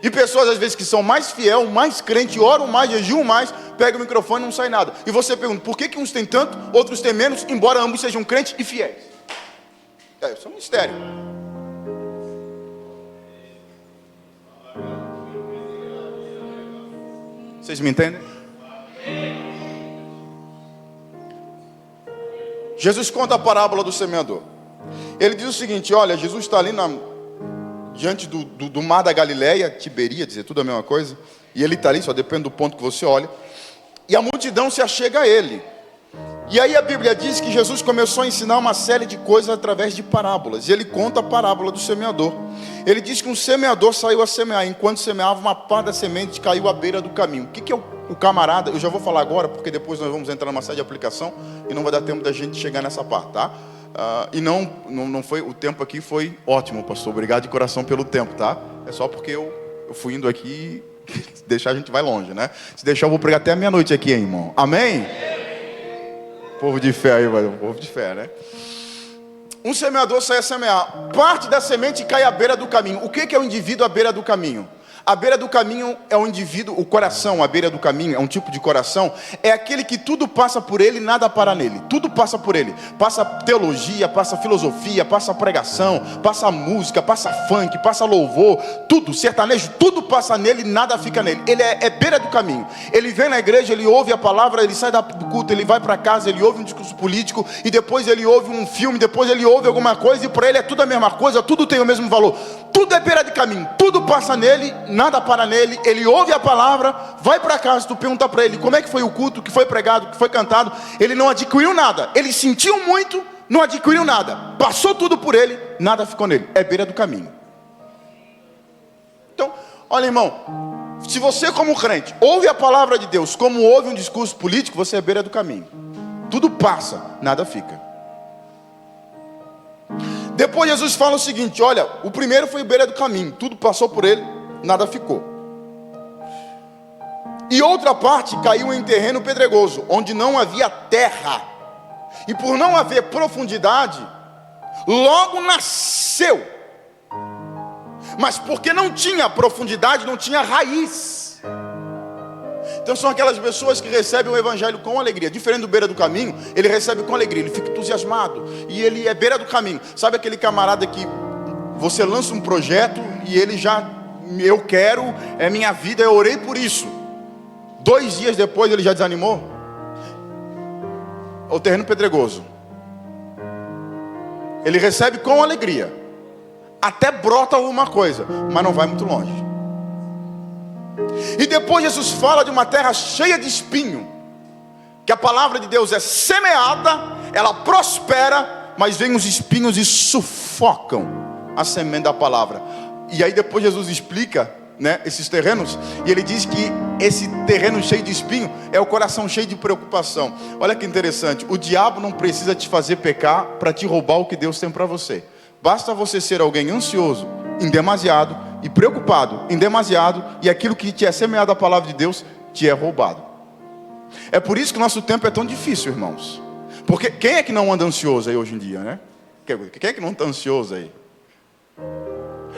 E pessoas às vezes que são mais fiel, mais crente, oram mais, jejuam mais, pegam o microfone e não sai nada. E você pergunta: por que uns têm tanto, outros têm menos, embora ambos sejam crentes e fiéis? Isso é um mistério. Vocês me entendem? Jesus conta a parábola do semeador. Ele diz o seguinte: olha, Jesus está ali diante do mar da Galileia, Tiberíades, é tudo a mesma coisa, e ele está ali, só depende do ponto que você olha, e a multidão se achega a ele. E aí a Bíblia diz que Jesus começou a ensinar uma série de coisas através de parábolas, e ele conta a parábola do semeador. Ele diz que um semeador saiu a semear, enquanto semeava, uma pá da semente caiu à beira do caminho. O que é o camarada? Eu já vou falar agora, porque depois nós vamos entrar numa série de aplicação, e não vai dar tempo da gente chegar nessa parte, tá? E não foi, o tempo aqui foi ótimo, pastor, obrigado de coração pelo tempo, tá? É só porque eu fui indo aqui, se deixar a gente vai longe, né? Se deixar eu vou pregar até a meia-noite aqui, hein, irmão? Amém? Povo de fé aí, povo de fé, né? Um semeador sai a semear, parte da semente cai à beira do caminho. O que é o indivíduo à beira do caminho? A beira do caminho é o indivíduo, o coração, à beira do caminho, é um tipo de coração, é aquele que tudo passa por ele, nada para nele, tudo passa por ele, passa teologia, passa filosofia, passa pregação, passa música, passa funk, passa louvor, tudo, sertanejo, tudo passa nele, nada fica nele. Ele é beira do caminho. Ele vem na igreja, ele ouve a palavra, ele sai do culto, ele vai para casa, ele ouve um discurso político, e depois ele ouve um filme, depois ele ouve alguma coisa, e para ele é tudo a mesma coisa, tudo tem o mesmo valor, tudo é beira de caminho, tudo passa nele, nada para nele. Ele ouve a palavra, vai para casa, tu pergunta para ele como é que foi o culto, o que foi pregado, o que foi cantado, ele não adquiriu nada, ele sentiu muito, não adquiriu nada, passou tudo por ele, nada ficou nele, é beira do caminho. Então, olha, irmão, se você como crente ouve a palavra de Deus como ouve um discurso político, você é beira do caminho, tudo passa, nada fica. Depois Jesus fala o seguinte: olha, o primeiro foi beira do caminho, tudo passou por ele, nada ficou. E outra parte caiu em terreno pedregoso, onde não havia terra, e por não haver profundidade, logo nasceu. Mas porque não tinha profundidade, não tinha raiz. Então são aquelas pessoas que recebem o evangelho com alegria. Diferente do beira do caminho, ele recebe com alegria, ele fica entusiasmado, e ele é beira do caminho. Sabe aquele camarada que você lança um projeto e ele já, eu quero, é minha vida, eu orei por isso. 2 dias depois ele já desanimou? O terreno pedregoso, ele recebe com alegria, até brota alguma coisa, mas não vai muito longe. E depois Jesus fala de uma terra cheia de espinho, que a palavra de Deus é semeada, ela prospera, mas vem os espinhos e sufocam a semente da palavra. E aí depois Jesus explica, né, esses terrenos, e ele diz que esse terreno cheio de espinho é o coração cheio de preocupação. Olha que interessante, o diabo não precisa te fazer pecar para te roubar o que Deus tem para você. Basta você ser alguém ansioso em demasiado e preocupado em demasiado, e aquilo que te é semeado a palavra de Deus te é roubado. É por isso que o nosso tempo é tão difícil, irmãos. Porque quem é que não anda ansioso aí hoje em dia, né? Quem é que não está ansioso aí?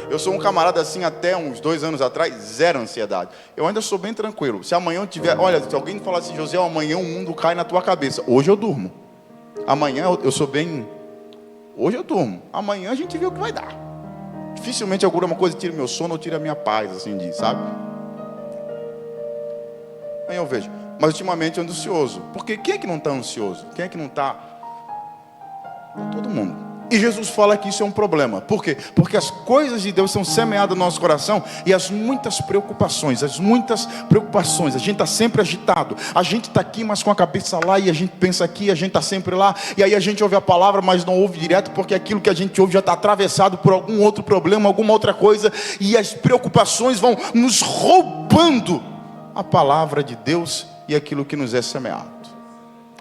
Eu sou um camarada assim até uns 2 anos atrás, zero ansiedade. Eu ainda sou bem tranquilo. Se amanhã eu tiver, olha, se alguém falar assim, José, amanhã o mundo cai na tua cabeça, hoje eu durmo. Amanhã eu sou bem, hoje eu durmo. Amanhã a gente vê o que vai dar. Dificilmente alguma coisa tira meu sono ou tira a minha paz, assim diz, sabe? Aí eu vejo. Mas ultimamente eu ando ansioso. Porque quem é que não está ansioso? Quem é que não está? Todo mundo. E Jesus fala que isso é um problema. Por quê? Porque as coisas de Deus são semeadas no nosso coração, e as muitas preocupações, a gente está sempre agitado. A gente está aqui, mas com a cabeça lá, e a gente pensa aqui, a gente está sempre lá, e aí a gente ouve a palavra, mas não ouve direto, porque aquilo que a gente ouve já está atravessado por algum outro problema, alguma outra coisa, e as preocupações vão nos roubando a palavra de Deus e aquilo que nos é semeado.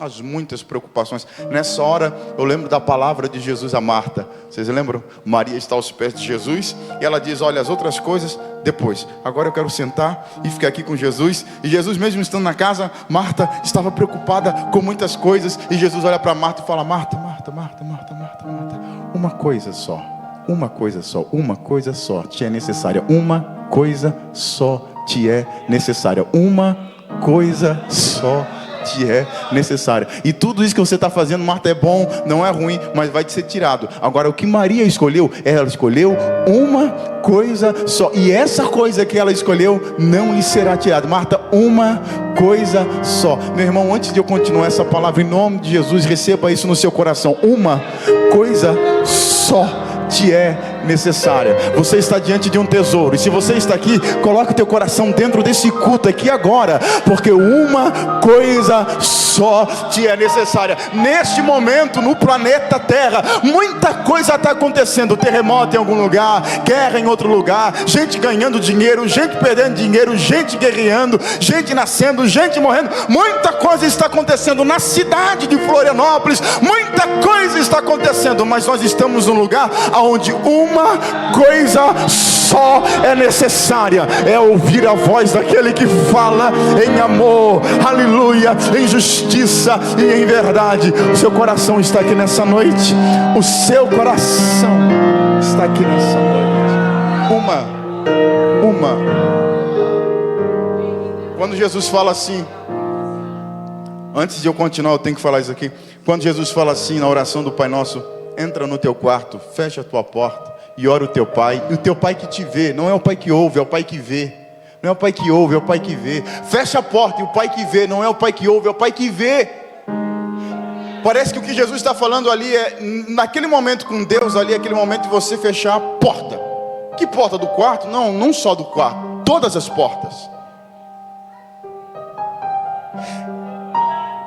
As muitas preocupações. Nessa hora eu lembro da palavra de Jesus a Marta. Vocês lembram? Maria está aos pés de Jesus, e ela diz, olha, as outras coisas depois, agora eu quero sentar e ficar aqui com Jesus. E Jesus, mesmo estando na casa, Marta estava preocupada com muitas coisas, e Jesus olha para Marta e fala, Marta, uma coisa só te é necessária. Uma coisa só te é necessária. Uma coisa só te é necessária. E tudo isso que você está fazendo, Marta, é bom, não é ruim, mas vai te ser tirado. Agora, o que Maria escolheu, ela escolheu uma coisa só, e essa coisa que ela escolheu não lhe será tirada. Marta, uma coisa só. Meu irmão, antes de eu continuar essa palavra, em nome de Jesus, receba isso no seu coração. Uma coisa só te é necessária. Você está diante de um tesouro, e se você está aqui, coloque o teu coração dentro desse culto aqui agora, porque uma coisa só te é necessária. Neste momento, no planeta Terra, muita coisa está acontecendo. Terremoto em algum lugar, guerra em outro lugar, gente ganhando dinheiro, gente perdendo dinheiro, gente guerreando, gente nascendo, gente morrendo. Muita coisa está acontecendo na cidade de Florianópolis, muita coisa está acontecendo, mas nós estamos num lugar onde uma coisa só é necessária, é ouvir a voz daquele que fala em amor, aleluia, em justiça e em verdade. O seu coração está aqui nessa noite, o seu coração está aqui nessa noite. Quando Jesus fala assim, antes de eu continuar eu tenho que falar isso aqui. Quando Jesus fala assim na oração do Pai Nosso, entra no teu quarto, fecha a tua porta e ora o teu Pai. E o teu Pai que te vê, não é o Pai que ouve, é o Pai que vê. Não é o Pai que ouve, é o Pai que vê. Fecha a porta e o Pai que vê, não é o Pai que ouve, é o Pai que vê. Parece que o que Jesus está falando ali é, naquele momento com Deus ali, aquele momento de você fechar a porta. Que porta? Do quarto? Não, não só do quarto, todas as portas.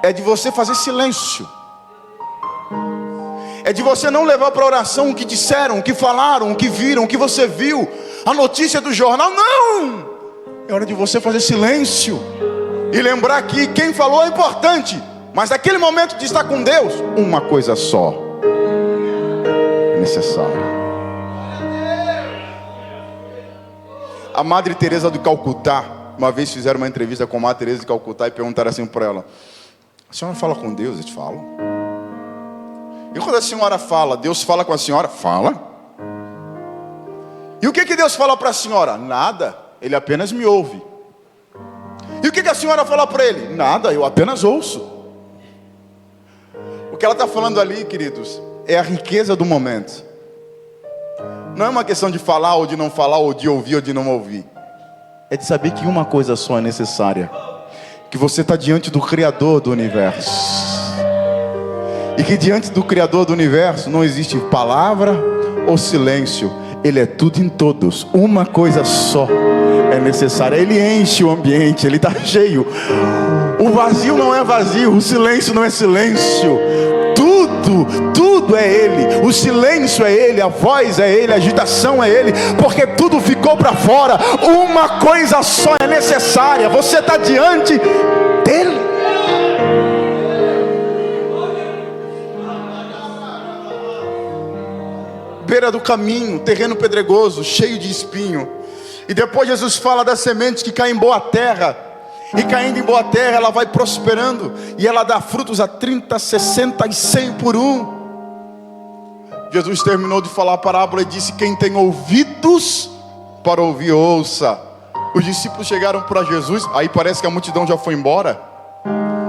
É de você fazer silêncio. É de você não levar para a oração o que disseram, o que falaram, o que viram, o que você viu, a notícia do jornal. Não! É hora de você fazer silêncio e lembrar que quem falou é importante, mas naquele momento de estar com Deus, uma coisa só: necessária. A Madre Teresa de Calcutá, uma vez fizeram uma entrevista com a Madre Teresa de Calcutá e perguntaram assim para ela: a senhora fala com Deus? Eles falam. E quando a senhora fala, Deus fala com a senhora? Fala. E o que Deus fala para a senhora? Nada, Ele apenas me ouve. E o que a senhora fala para Ele? Nada, eu apenas ouço. O que ela está falando ali, queridos, é a riqueza do momento. Não é uma questão de falar ou de não falar, ou de ouvir ou de não ouvir. É de saber que uma coisa só é necessária: que você está diante do Criador do Universo. E que diante do Criador do Universo não existe palavra ou silêncio. Ele é tudo em todos. Uma coisa só é necessária. Ele enche o ambiente, ele está cheio. O vazio não é vazio, o silêncio não é silêncio. Tudo é Ele. O silêncio é Ele, a voz é Ele, a agitação é Ele, porque tudo ficou para fora. Uma coisa só é necessária: você está diante dEle. Beira do caminho, terreno pedregoso, cheio de espinho. E depois Jesus fala das sementes que caem em boa terra. E caindo em boa terra, ela vai prosperando, e ela dá frutos a 30, 60 e 100 por um. Jesus terminou de falar a parábola e disse: quem tem ouvidos para ouvir, ouça. Os discípulos chegaram para Jesus, aí parece que a multidão já foi embora.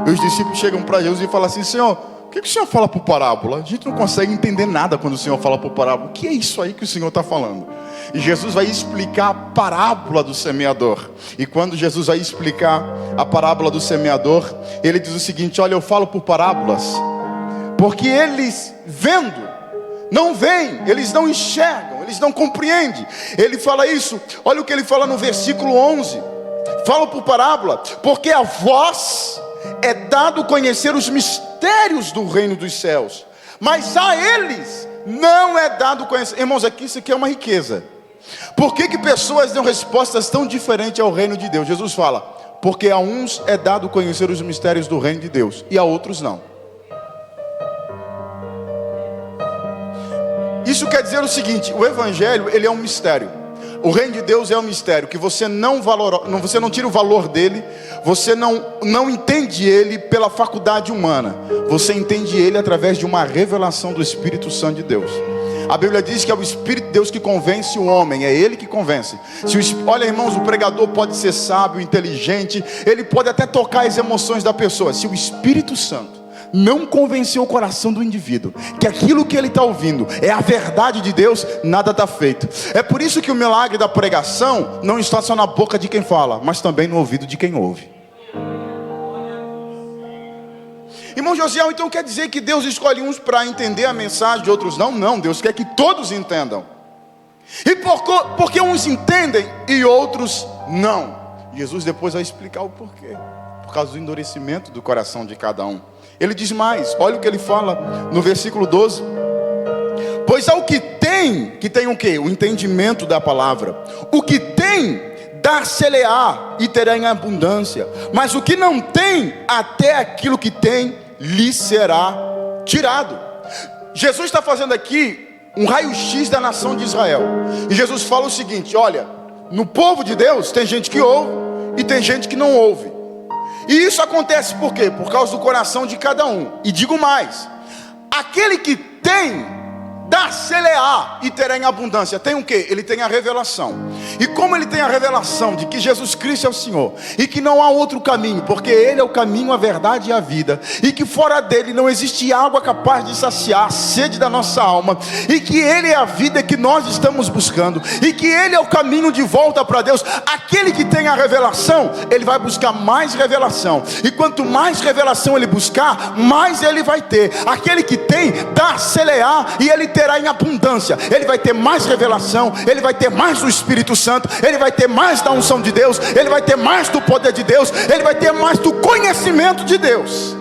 E os discípulos chegam para Jesus e falam assim: Senhor, o que o Senhor fala por parábola? A gente não consegue entender nada quando o Senhor fala por parábola. O que é isso aí que o Senhor está falando? E Jesus vai explicar a parábola do semeador. E quando Jesus vai explicar a parábola do semeador, ele diz o seguinte: olha, eu falo por parábolas, porque eles vendo, não veem, eles não enxergam, eles não compreendem. Ele fala isso, olha o que ele fala no versículo 11: falo por parábola, porque a vós é dado conhecer os mistérios do reino dos céus, mas a eles não é dado conhecer. Irmãos, aqui isso aqui é uma riqueza. Por que pessoas dão respostas tão diferentes ao reino de Deus? Jesus fala: porque a uns é dado conhecer os mistérios do reino de Deus, e a outros não. Isso quer dizer o seguinte: o evangelho, ele é um mistério. O reino de Deus é um mistério que você não tira o valor dele, você não entende ele pela faculdade humana, você entende ele através de uma revelação do Espírito Santo de Deus. A Bíblia diz que é o Espírito de Deus que convence o homem, é ele que convence. Olha, irmãos, o pregador pode ser sábio, inteligente, ele pode até tocar as emoções da pessoa. Se o Espírito Santo não convenceu o coração do indivíduo que aquilo que ele está ouvindo é a verdade de Deus, nada está feito. É por isso que o milagre da pregação não está só na boca de quem fala, mas também no ouvido de quem ouve. Irmão Josiel, então quer dizer que Deus escolhe uns para entender a mensagem, outros não? Não, Deus quer que todos entendam. E porque uns entendem e outros não? Jesus depois vai explicar o porquê. Por causa do endurecimento do coração de cada um. Ele diz mais, olha o que ele fala no versículo 12: pois ao que tem o quê? O entendimento da palavra. O que tem, dar-se-lhe-á e terá em abundância. Mas o que não tem, até aquilo que tem, lhe será tirado. Jesus está fazendo aqui um raio-x da nação de Israel. E Jesus fala o seguinte: olha, no povo de Deus tem gente que ouve e tem gente que não ouve. E isso acontece por quê? Por causa do coração de cada um. E digo mais: aquele que tem, dar-se-lhe-á e terá em abundância. Tem o quê? Ele tem a revelação. E como ele tem a revelação de que Jesus Cristo é o Senhor, e que não há outro caminho, porque Ele é o caminho, a verdade e a vida, e que fora dele não existe água capaz de saciar a sede da nossa alma, e que Ele é a vida que nós estamos buscando, e que Ele é o caminho de volta para Deus. Aquele que tem a revelação, ele vai buscar mais revelação, e quanto mais revelação ele buscar, mais ele vai ter. Aquele que tem, dar-se-lhe-á e ele terá em abundância. Ele vai ter mais revelação, ele vai ter mais do Espírito Santo, ele vai ter mais da unção de Deus, ele vai ter mais do poder de Deus, ele vai ter mais do conhecimento de Deus.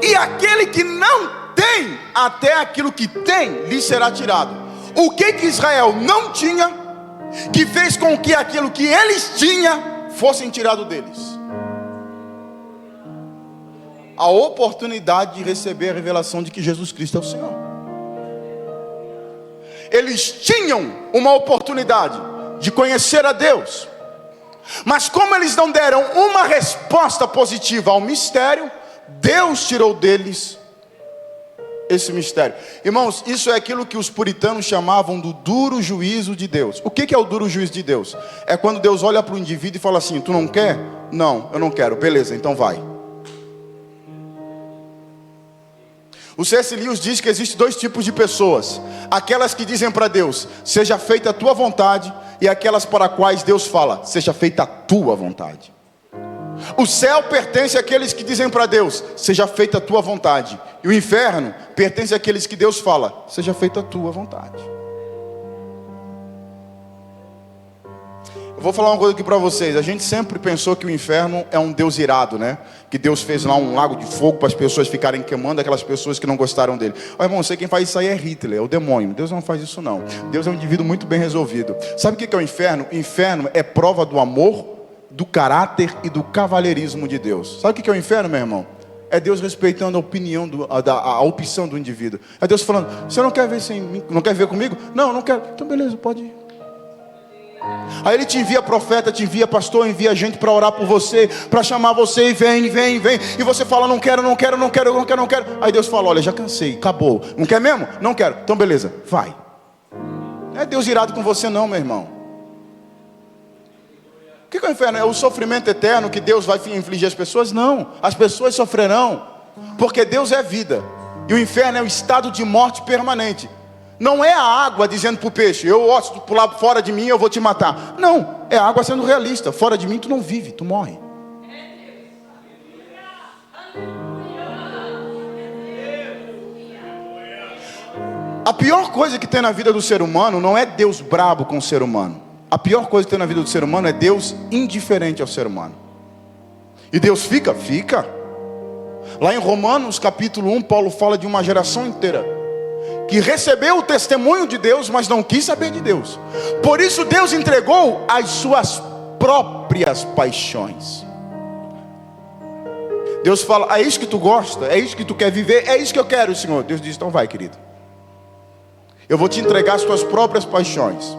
E aquele que não tem, até aquilo que tem lhe será tirado. O que Israel não tinha, que fez com que aquilo que eles tinham fossem tirado deles? A oportunidade de receber a revelação de que Jesus Cristo é o Senhor. eles tinham uma oportunidade de conhecer a Deus. Mas como eles não deram uma resposta positiva ao mistério, Deus tirou deles esse mistério. Irmãos, isso é aquilo que os puritanos chamavam do duro juízo de Deus. O que é o duro juízo de Deus? É quando Deus olha para o indivíduo e fala assim: tu não quer? Não, eu não quero. Beleza, então vai. O C.S. Lewis diz que existem dois tipos de pessoas: aquelas que dizem para Deus, seja feita a tua vontade, e aquelas para as quais Deus fala, seja feita a tua vontade. O céu pertence àqueles que dizem para Deus, seja feita a tua vontade, e o inferno pertence àqueles que Deus fala, seja feita a tua vontade. Eu vou falar uma coisa aqui para vocês. A gente sempre pensou que o inferno é um Deus irado, né? Que Deus fez lá um lago de fogo para as pessoas ficarem queimando aquelas pessoas que não gostaram dele. Ó, irmão, sei quem faz isso aí é Hitler, é o demônio. Deus não faz isso não. Deus é um indivíduo muito bem resolvido. Sabe o que é o inferno? O inferno é prova do amor, do caráter e do cavalheirismo de Deus. Sabe o que é o inferno, meu irmão? É Deus respeitando a opinião, a opção do indivíduo. É Deus falando: você não quer ver sem mim? Não quer ver comigo? Não, não quero. Então beleza, pode ir. Aí ele te envia profeta, te envia pastor, envia gente para orar por você, para chamar você, e vem, vem, vem. E você fala: não quero, não quero, não quero, não quero, não quero. Aí Deus fala: olha, já cansei, acabou. Não quer mesmo? Não quero. Então beleza, vai. Não é Deus irado com você não, meu irmão. O que é o inferno? É o sofrimento eterno que Deus vai infligir às pessoas? Não, as pessoas sofrerão, porque Deus é vida, e o inferno é o estado de morte permanente. Não é a água dizendo para o peixe: eu gosto de pular fora de mim, eu vou te matar. Não, é a água sendo realista: fora de mim tu não vive, tu morre. A pior coisa que tem na vida do ser humano não é Deus brabo com o ser humano. A pior coisa que tem na vida do ser humano é Deus indiferente ao ser humano. E Deus fica. Lá em Romanos capítulo 1, Paulo fala de uma geração inteira que recebeu o testemunho de Deus, mas não quis saber de Deus. Por isso Deus entregou as suas próprias paixões. Deus fala: é isso que tu gosta, é isso que tu quer viver, é isso que eu quero, Senhor. Deus diz: então vai, querido, eu vou te entregar as tuas próprias paixões.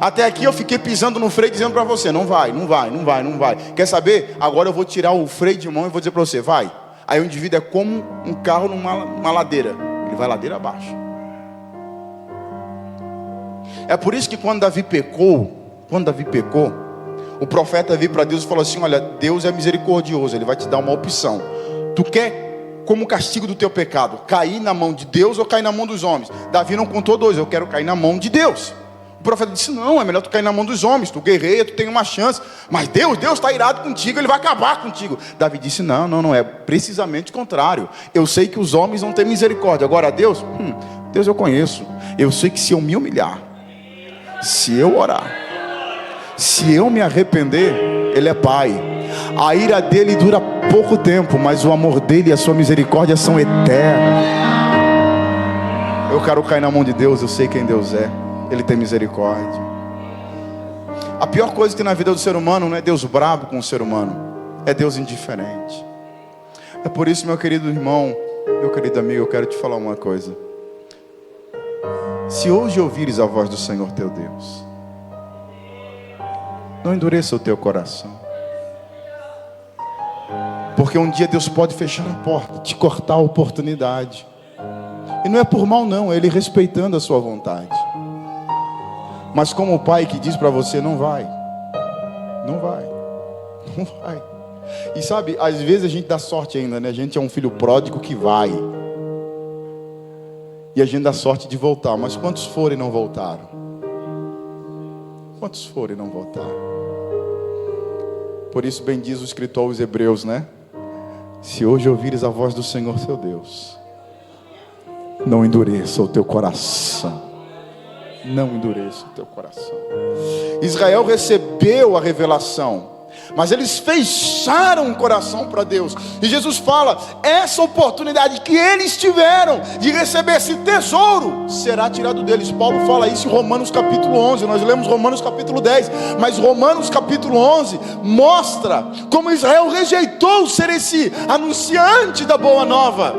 Até aqui eu fiquei pisando no freio, dizendo para você: não vai, não vai, não vai, não vai. Quer saber? Agora eu vou tirar o freio de mão e vou dizer para você: vai. Aí o indivíduo é como um carro numa ladeira, ele vai ladeira abaixo. É por isso que quando Davi pecou, o profeta veio para Deus e falou assim: olha, Deus é misericordioso, Ele vai te dar uma opção. Tu quer, como castigo do teu pecado, cair na mão de Deus ou cair na mão dos homens? Davi não contou dois: eu quero cair na mão de Deus. O profeta disse: não, é melhor tu cair na mão dos homens, tu guerreia, tu tem uma chance. Mas Deus está irado contigo, Ele vai acabar contigo. Davi disse: não, é precisamente o contrário. Eu sei que os homens não têm misericórdia. Agora Deus eu conheço. Eu sei que se eu me humilhar, se eu orar, se eu me arrepender, Ele é Pai. A ira dele dura pouco tempo, mas o amor dele e a sua misericórdia são eternos. Eu quero cair na mão de Deus. Eu sei quem Deus é, Ele tem misericórdia. A pior coisa que tem na vida do ser humano não é Deus bravo com o ser humano, é Deus indiferente. É por isso, meu querido irmão, meu querido amigo, eu quero te falar uma coisa. Se hoje ouvires a voz do Senhor teu Deus, não endureça o teu coração, porque um dia Deus pode fechar a porta, te cortar a oportunidade. E não é por mal não, é Ele respeitando a sua vontade. Mas como o pai que diz para você: não vai. E sabe, às vezes a gente dá sorte ainda, né? A gente é um filho pródigo que vai, e a gente dá sorte de voltar. Mas quantos foram e não voltaram? Quantos foram e não voltaram? Por isso bem diz o escritor aos Hebreus, né? Se hoje ouvires a voz do Senhor seu Deus, não endureça o teu coração. Não endureça o teu coração. Israel recebeu a revelação, mas eles fecharam o coração para Deus. E Jesus fala: essa oportunidade que eles tiveram de receber esse tesouro será tirado deles. Paulo fala isso em Romanos capítulo 11. Nós lemos Romanos capítulo 10, mas Romanos capítulo 11 mostra como Israel rejeitou ser esse anunciante da boa nova,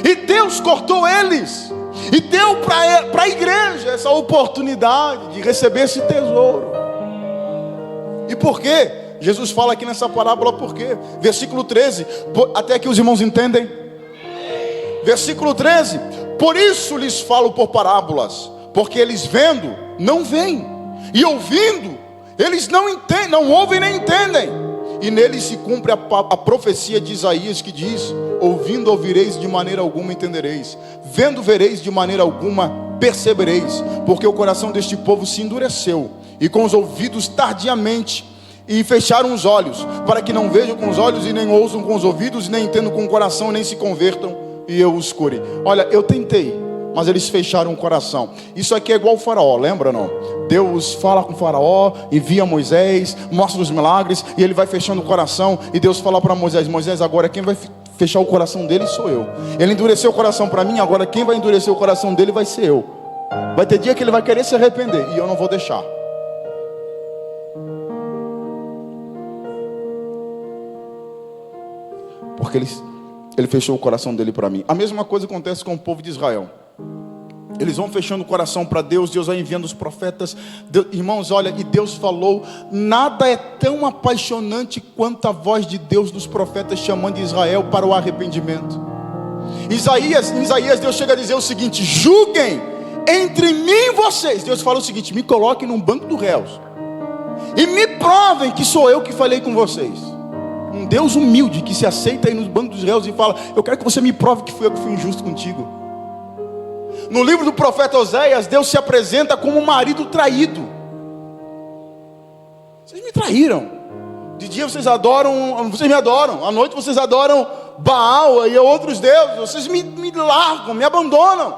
e Deus cortou eles. E deu para a igreja essa oportunidade de receber esse tesouro. E por quê? Jesus fala aqui nessa parábola por quê? Versículo 13, até que os irmãos entendem. Versículo 13: por isso lhes falo por parábolas, porque eles vendo, não veem, e ouvindo, eles não entendem, não ouvem nem entendem. E neles se cumpre a profecia de Isaías, que diz: ouvindo ouvireis, de maneira alguma entendereis, vendo vereis, de maneira alguma percebereis, porque o coração deste povo se endureceu, e com os ouvidos tardiamente, e fecharam os olhos, para que não vejam com os olhos, e nem ouçam com os ouvidos, e nem entendam com o coração, nem se convertam, e eu os cure. Olha, eu tentei, mas eles fecharam o coração. Isso aqui é igual o faraó, lembra não? Deus fala com o faraó, envia Moisés, mostra os milagres, e ele vai fechando o coração, e Deus fala para Moisés: Moisés, agora quem vai fechar o coração dele sou eu. Ele endureceu o coração para mim, agora quem vai endurecer o coração dele vai ser eu. Vai ter dia que ele vai querer se arrepender, e eu não vou deixar. Porque ele fechou o coração dele para mim. A mesma coisa acontece com o povo de Israel. Eles vão fechando o coração para Deus, Deus vai enviando os profetas. Deus, irmãos, olha, e Deus falou: nada é tão apaixonante quanto a voz de Deus dos profetas chamando Israel para o arrependimento. Em Isaías Deus chega a dizer o seguinte: julguem entre mim e vocês. Deus fala o seguinte: me coloquem num banco dos réus e me provem que sou eu que falei com vocês. Um Deus humilde que se aceita aí nos bancos dos réus e fala: eu quero que você me prove que fui eu que fui injusto contigo. No livro do profeta Oséias, Deus se apresenta como um marido traído. Vocês me traíram. De dia vocês me adoram. À noite vocês adoram Baal e outros deuses. Vocês me largam, me abandonam.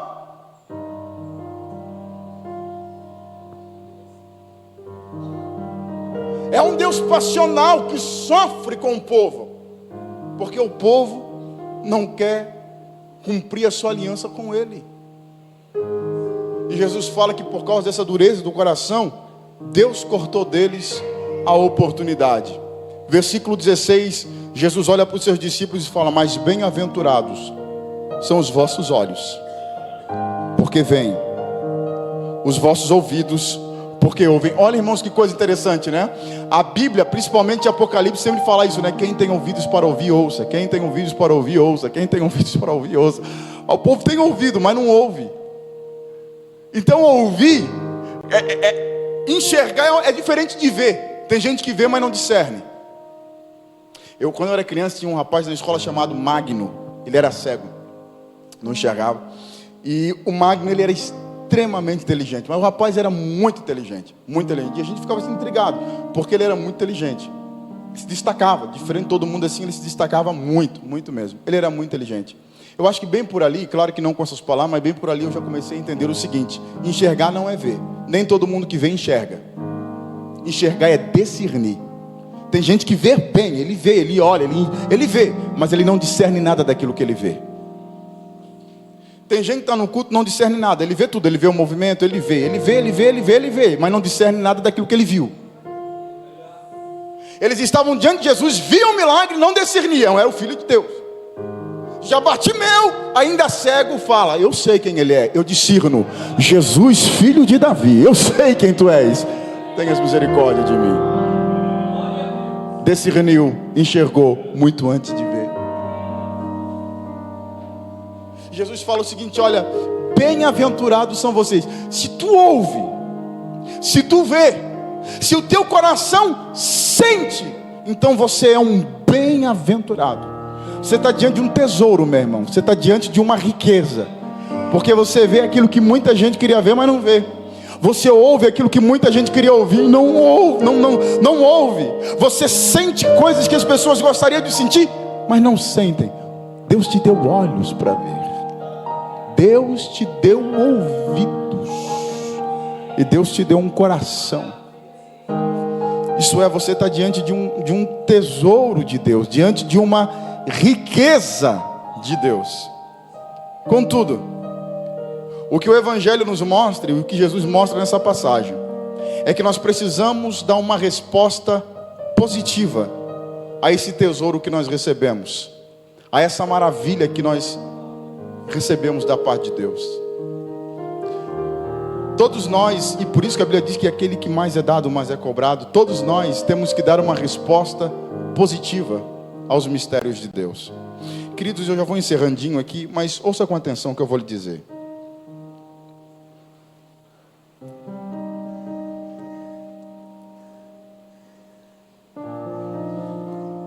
É um Deus passional que sofre com o povo, porque o povo não quer cumprir a sua aliança com Ele. E Jesus fala que por causa dessa dureza do coração, Deus cortou deles a oportunidade. Versículo 16, Jesus olha para os seus discípulos e fala: mas bem-aventurados são os vossos olhos, porque veem, os vossos ouvidos, porque ouvem. Olha, irmãos, que coisa interessante, né? A Bíblia, principalmente Apocalipse, sempre fala isso, né? Quem tem ouvidos para ouvir, ouça. Quem tem ouvidos para ouvir, ouça. Quem tem ouvidos para ouvir, ouça. O povo tem ouvido, mas não ouve. Então ouvir, enxergar é diferente de ver. Tem gente que vê, mas não discerne. Quando eu era criança, tinha um rapaz na escola chamado Magno. Ele era cego, não enxergava. E o Magno, ele era extremamente inteligente. Mas o rapaz era muito inteligente, muito inteligente. E a gente ficava assim intrigado, porque ele era muito inteligente. Ele se destacava, diferente de todo mundo assim, ele se destacava muito, muito mesmo. Ele era muito inteligente. Eu acho que bem por ali, claro que não com essas palavras, mas bem por ali eu já comecei a entender o seguinte: enxergar não é ver. Nem todo mundo que vê enxerga. Enxergar é discernir. Tem gente que vê bem, ele vê, ele olha, ele vê, mas ele não discerne nada daquilo que ele vê. Tem gente que está no culto e não discerne nada. Ele vê tudo, ele vê o movimento, ele vê, mas não discerne nada daquilo que ele viu. Eles estavam diante de Jesus, viam o milagre, não discerniam, era o Filho de Deus. Já Bartimeu, ainda cego, fala: eu sei quem ele é, eu discerno. Jesus, filho de Davi, eu sei quem tu és. Tenhas misericórdia de mim. Discerniu, enxergou muito antes de ver. Jesus fala o seguinte: olha, bem-aventurados são vocês. Se tu ouve, se tu vê, se o teu coração sente, então você é um bem-aventurado. Você está diante de um tesouro, meu irmão. Você está diante de uma riqueza, porque você vê aquilo que muita gente queria ver, mas não vê. Você ouve aquilo que muita gente queria ouvir e não ouve. Você sente coisas que as pessoas gostariam de sentir, mas não sentem. Deus te deu olhos para ver. Deus te deu ouvidos. E Deus te deu um coração. Isso é, você está diante de um tesouro de Deus, diante de uma riqueza de Deus. Contudo, o que o Evangelho nos mostra, e o que Jesus mostra nessa passagem, é que nós precisamos dar uma resposta positiva a esse tesouro que nós recebemos, a essa maravilha que nós recebemos da parte de Deus. todos nós, e por isso que a Bíblia diz que aquele que mais é dado, mais é cobrado, todos nós temos que dar uma resposta positiva aos mistérios de Deus. Queridos, eu já vou encerrandinho aqui, mas ouça com atenção o que eu vou lhe dizer.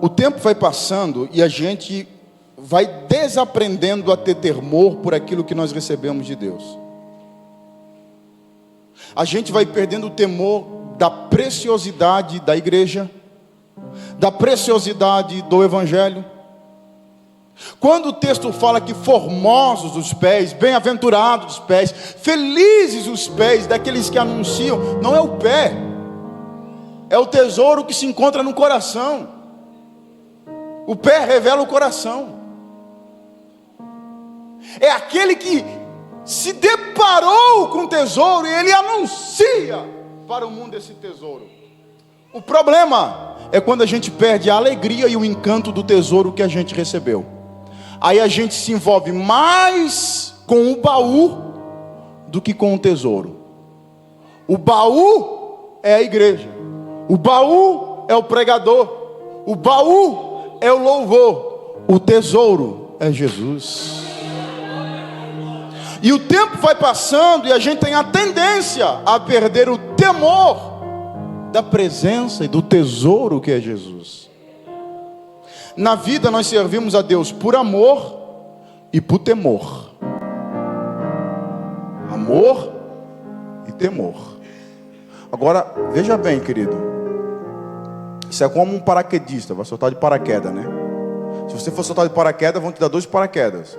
O tempo vai passando e a gente vai desaprendendo a ter temor por aquilo que nós recebemos de Deus. A gente vai perdendo o temor da preciosidade da igreja, da preciosidade do evangelho. Quando o texto fala que formosos os pés, bem-aventurados os pés, felizes os pés daqueles que anunciam, não é o pé, é o tesouro que se encontra no coração. O pé revela o coração. É aquele que se deparou com o tesouro e ele anuncia para o mundo esse tesouro. O problema é quando a gente perde a alegria e o encanto do tesouro que a gente recebeu. Aí a gente se envolve mais com o baú do que com o tesouro. O baú é a igreja. O baú é o pregador. O baú é o louvor. O tesouro é Jesus. E o tempo vai passando e a gente tem a tendência a perder o temor da presença e do tesouro que é Jesus. Na vida nós servimos a Deus por amor e por temor. Amor e temor. Agora, veja bem, querido. Isso é como um paraquedista, vai soltar de paraquedas, né? Se você for soltar de paraquedas, vão te dar 2 paraquedas.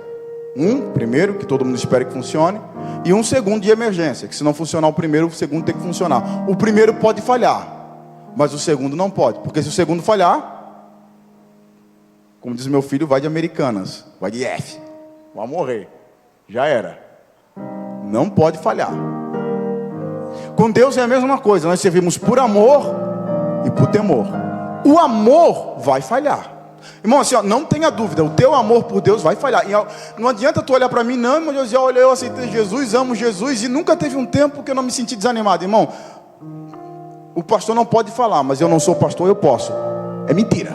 Um, primeiro, que todo mundo espera que funcione, e um segundo de emergência, que se não funcionar o primeiro, o segundo tem que funcionar. O primeiro pode falhar, mas o segundo não pode, porque se o segundo falhar, como diz meu filho, vai de Americanas, vai de F, vai morrer, já era. Não pode falhar. Com Deus é a mesma coisa, nós servimos por amor e por temor. O amor vai falhar. Irmão, assim, ó, não tenha dúvida, o teu amor por Deus vai falhar. E não adianta tu olhar para mim, não, irmão, olha, eu aceitei Jesus, amo Jesus, e nunca teve um tempo que eu não me senti desanimado. Irmão, o pastor não pode falar, mas eu não sou pastor, eu posso. É mentira.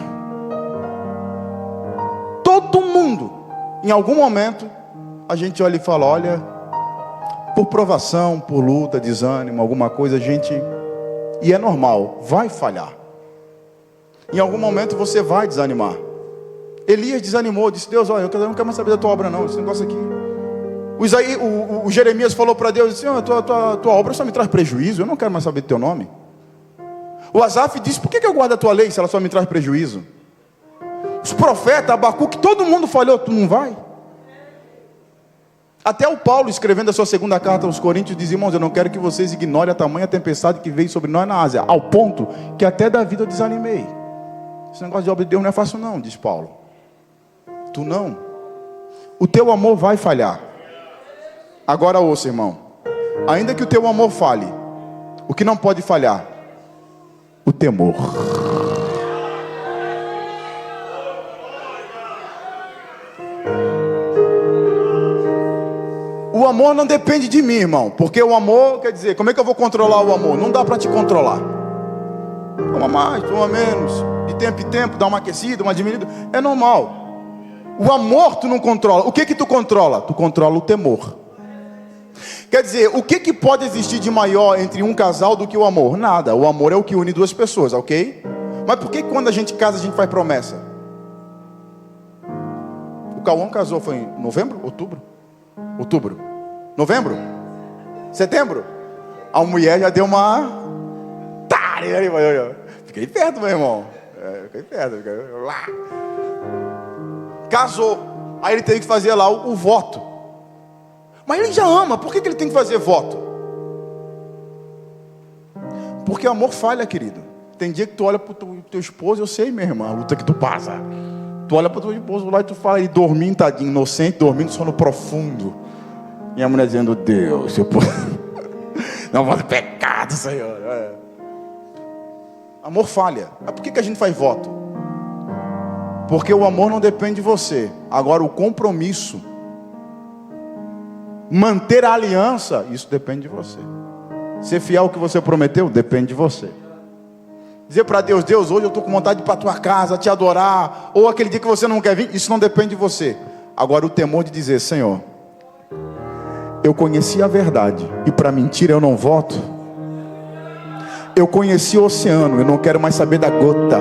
Todo mundo, em algum momento, a gente olha e fala, olha, por provação, por luta, desânimo, alguma coisa, a gente, e é normal, vai falhar. Em algum momento você vai desanimar. Elias desanimou, disse, Deus, olha, eu não quero mais saber da tua obra não, esse negócio aqui. O Jeremias falou para Deus, disse, tua obra só me traz prejuízo, eu não quero mais saber do teu nome. O Asaf disse, por que eu guardo a tua lei se ela só me traz prejuízo? Os profetas, Abacuque, todo mundo falhou, tu não vai? Até o Paulo, escrevendo a sua segunda carta aos Coríntios, diz, irmãos, eu não quero que vocês ignorem a tamanha tempestade que veio sobre nós na Ásia, ao ponto que até da vida eu desanimei. Esse negócio de obra de Deus não é fácil não, diz Paulo. Tu não. O teu amor vai falhar. Agora ouça, irmão. Ainda que o teu amor falhe, o que não pode falhar? O temor. O amor não depende de mim, irmão. Porque o amor, quer dizer, como é que eu vou controlar o amor? Não dá para te controlar. Toma mais, toma menos. De tempo em tempo, dá uma aquecida, uma diminuída. É normal. O amor tu não controla. O que tu controla? Tu controla o temor. Quer dizer, o que pode existir de maior entre um casal do que o amor? Nada. O amor é o que une duas pessoas, ok? Mas por que quando a gente casa, a gente faz promessa? O Cauã casou, foi em novembro? Outubro? Novembro? Setembro? A mulher já deu uma... Fiquei perto, meu irmão. Fiquei perto. Lá. Casou. Aí ele teve que fazer lá o voto. Mas ele já ama. Por que ele tem que fazer voto? Porque o amor falha, querido. Tem dia que tu olha para o teu esposo, eu sei, minha irmã, a luta que tu passa. Tu olha para o teu esposo lá e tu fala, ele dormindo, tadinho, inocente, dormindo, sono profundo. E a mulher dizendo, Deus, eu não vou pecado, Senhor. Amor falha. Mas por que a gente faz voto? Porque o amor não depende de você. Agora o compromisso, manter a aliança, isso depende de você. Ser fiel ao que você prometeu depende de você. Dizer para Deus: Deus, hoje eu estou com vontade de ir para a tua casa, te adorar. Ou aquele dia que você não quer vir, isso não depende de você. Agora o temor de dizer: Senhor, eu conheci a verdade e para mentira eu não voto. Eu conheci o oceano, eu não quero mais saber da gota.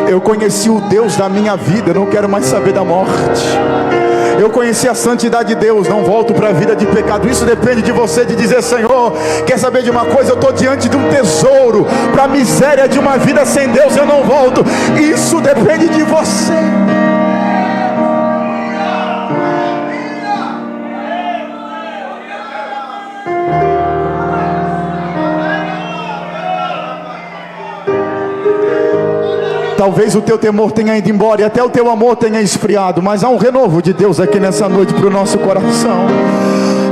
Eu conheci o Deus da minha vida, eu não quero mais saber da morte. Eu conheci a santidade de Deus, não volto para a vida de pecado. Isso depende de você, de dizer: Senhor, quer saber de uma coisa? Eu estou diante de um tesouro. Para a miséria de uma vida sem Deus eu não volto. Isso depende de você. Talvez o teu temor tenha ido embora e até o teu amor tenha esfriado, mas há um renovo de Deus aqui nessa noite para o nosso coração.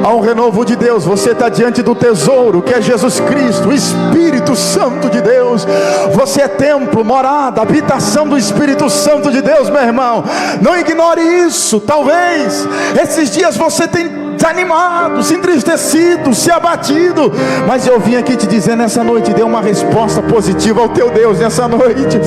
Há um renovo de Deus. Você está diante do tesouro que é Jesus Cristo, o Espírito Santo de Deus. Você é templo, morada, habitação do Espírito Santo de Deus, meu irmão. Não ignore isso. Talvez esses dias você tenha desanimado, se entristecido, se abatido, mas eu vim aqui te dizer nessa noite: dê uma resposta positiva ao teu Deus nessa noite.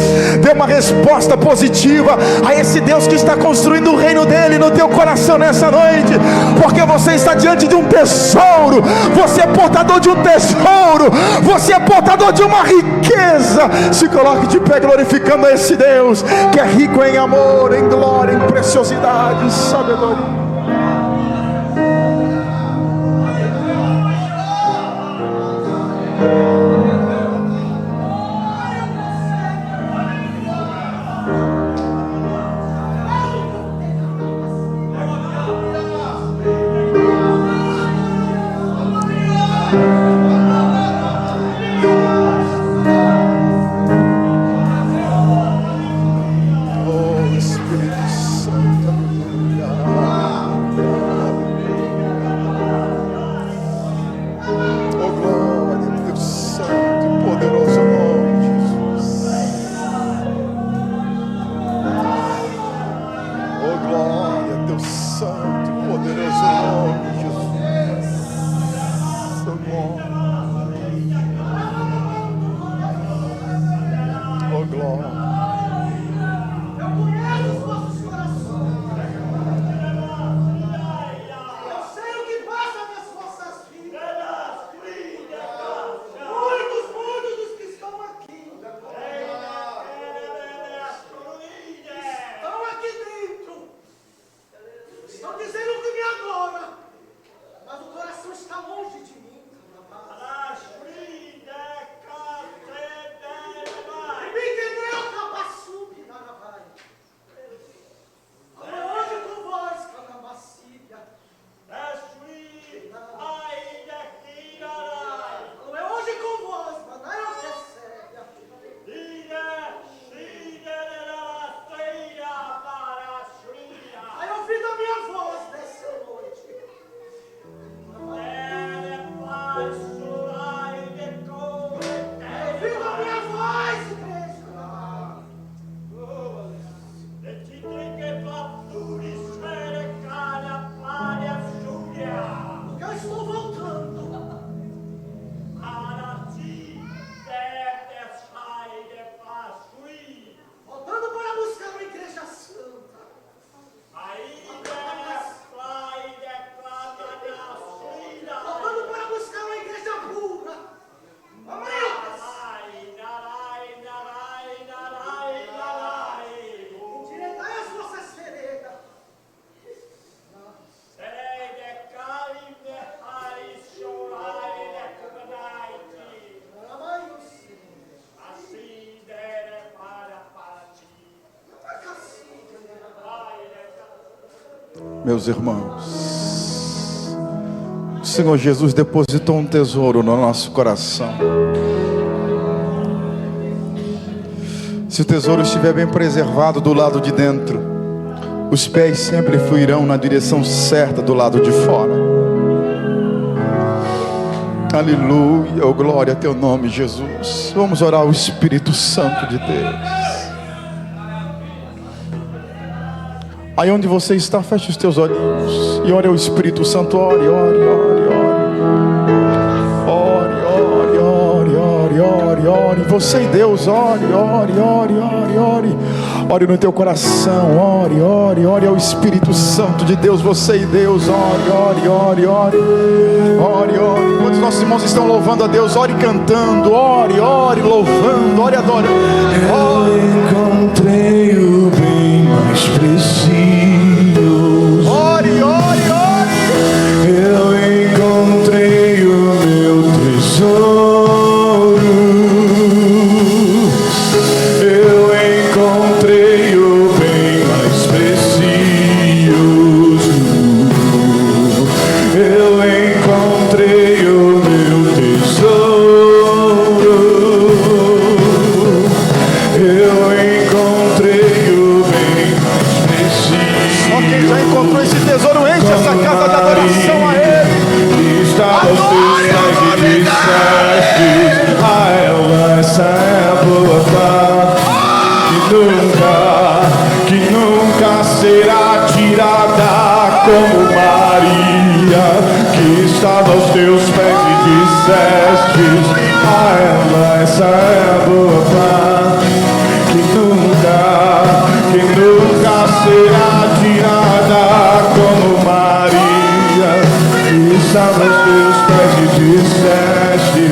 Dê uma resposta positiva a esse Deus que está construindo o reino dele no teu coração nessa noite, porque você está diante de um tesouro. Você é portador de um tesouro. Você é portador de uma riqueza. Se coloque de pé glorificando a esse Deus que é rico em amor, em glória, em preciosidade, em sabedoria. Meus irmãos, o Senhor Jesus depositou um tesouro no nosso coração. Se o tesouro estiver bem preservado do lado de dentro, os pés sempre fluirão na direção certa do lado de fora. Aleluia, oh, glória a teu nome, Jesus. Vamos orar ao Espírito Santo de Deus. Aí onde você está, feche os teus olhinhos e ore ao Espírito Santo. Ore, ore, ore, ore. ore. Você e Deus, ore, ore, ore, ore, ore. Ore no teu coração, ore, ore, ore ao Espírito Santo de Deus. Você e Deus, ore, ore, ore, ore. Ore, ore. Enquanto os nossos irmãos estão louvando a Deus, ore cantando, ore, ore, louvando, ore adorando. Eu encontrei o bem mais precioso. Ore, ore, ore. Eu encontrei o meu tesouro. Eu encontrei o bem mais precioso. Eu encontrei o meu tesouro. Eu encontrei o bem mais precioso. Só quem já encontrou esse tesouro, enche essa casa de adoração a Ele. Está aos teus pés e disseste: a ela essa é a boa parte, que nunca será tirada, como Maria, que estava aos teus pés e disseste: a ela essa é a boa parte, que nunca será tirada, como Maria, que estava aos teus pés e disseste.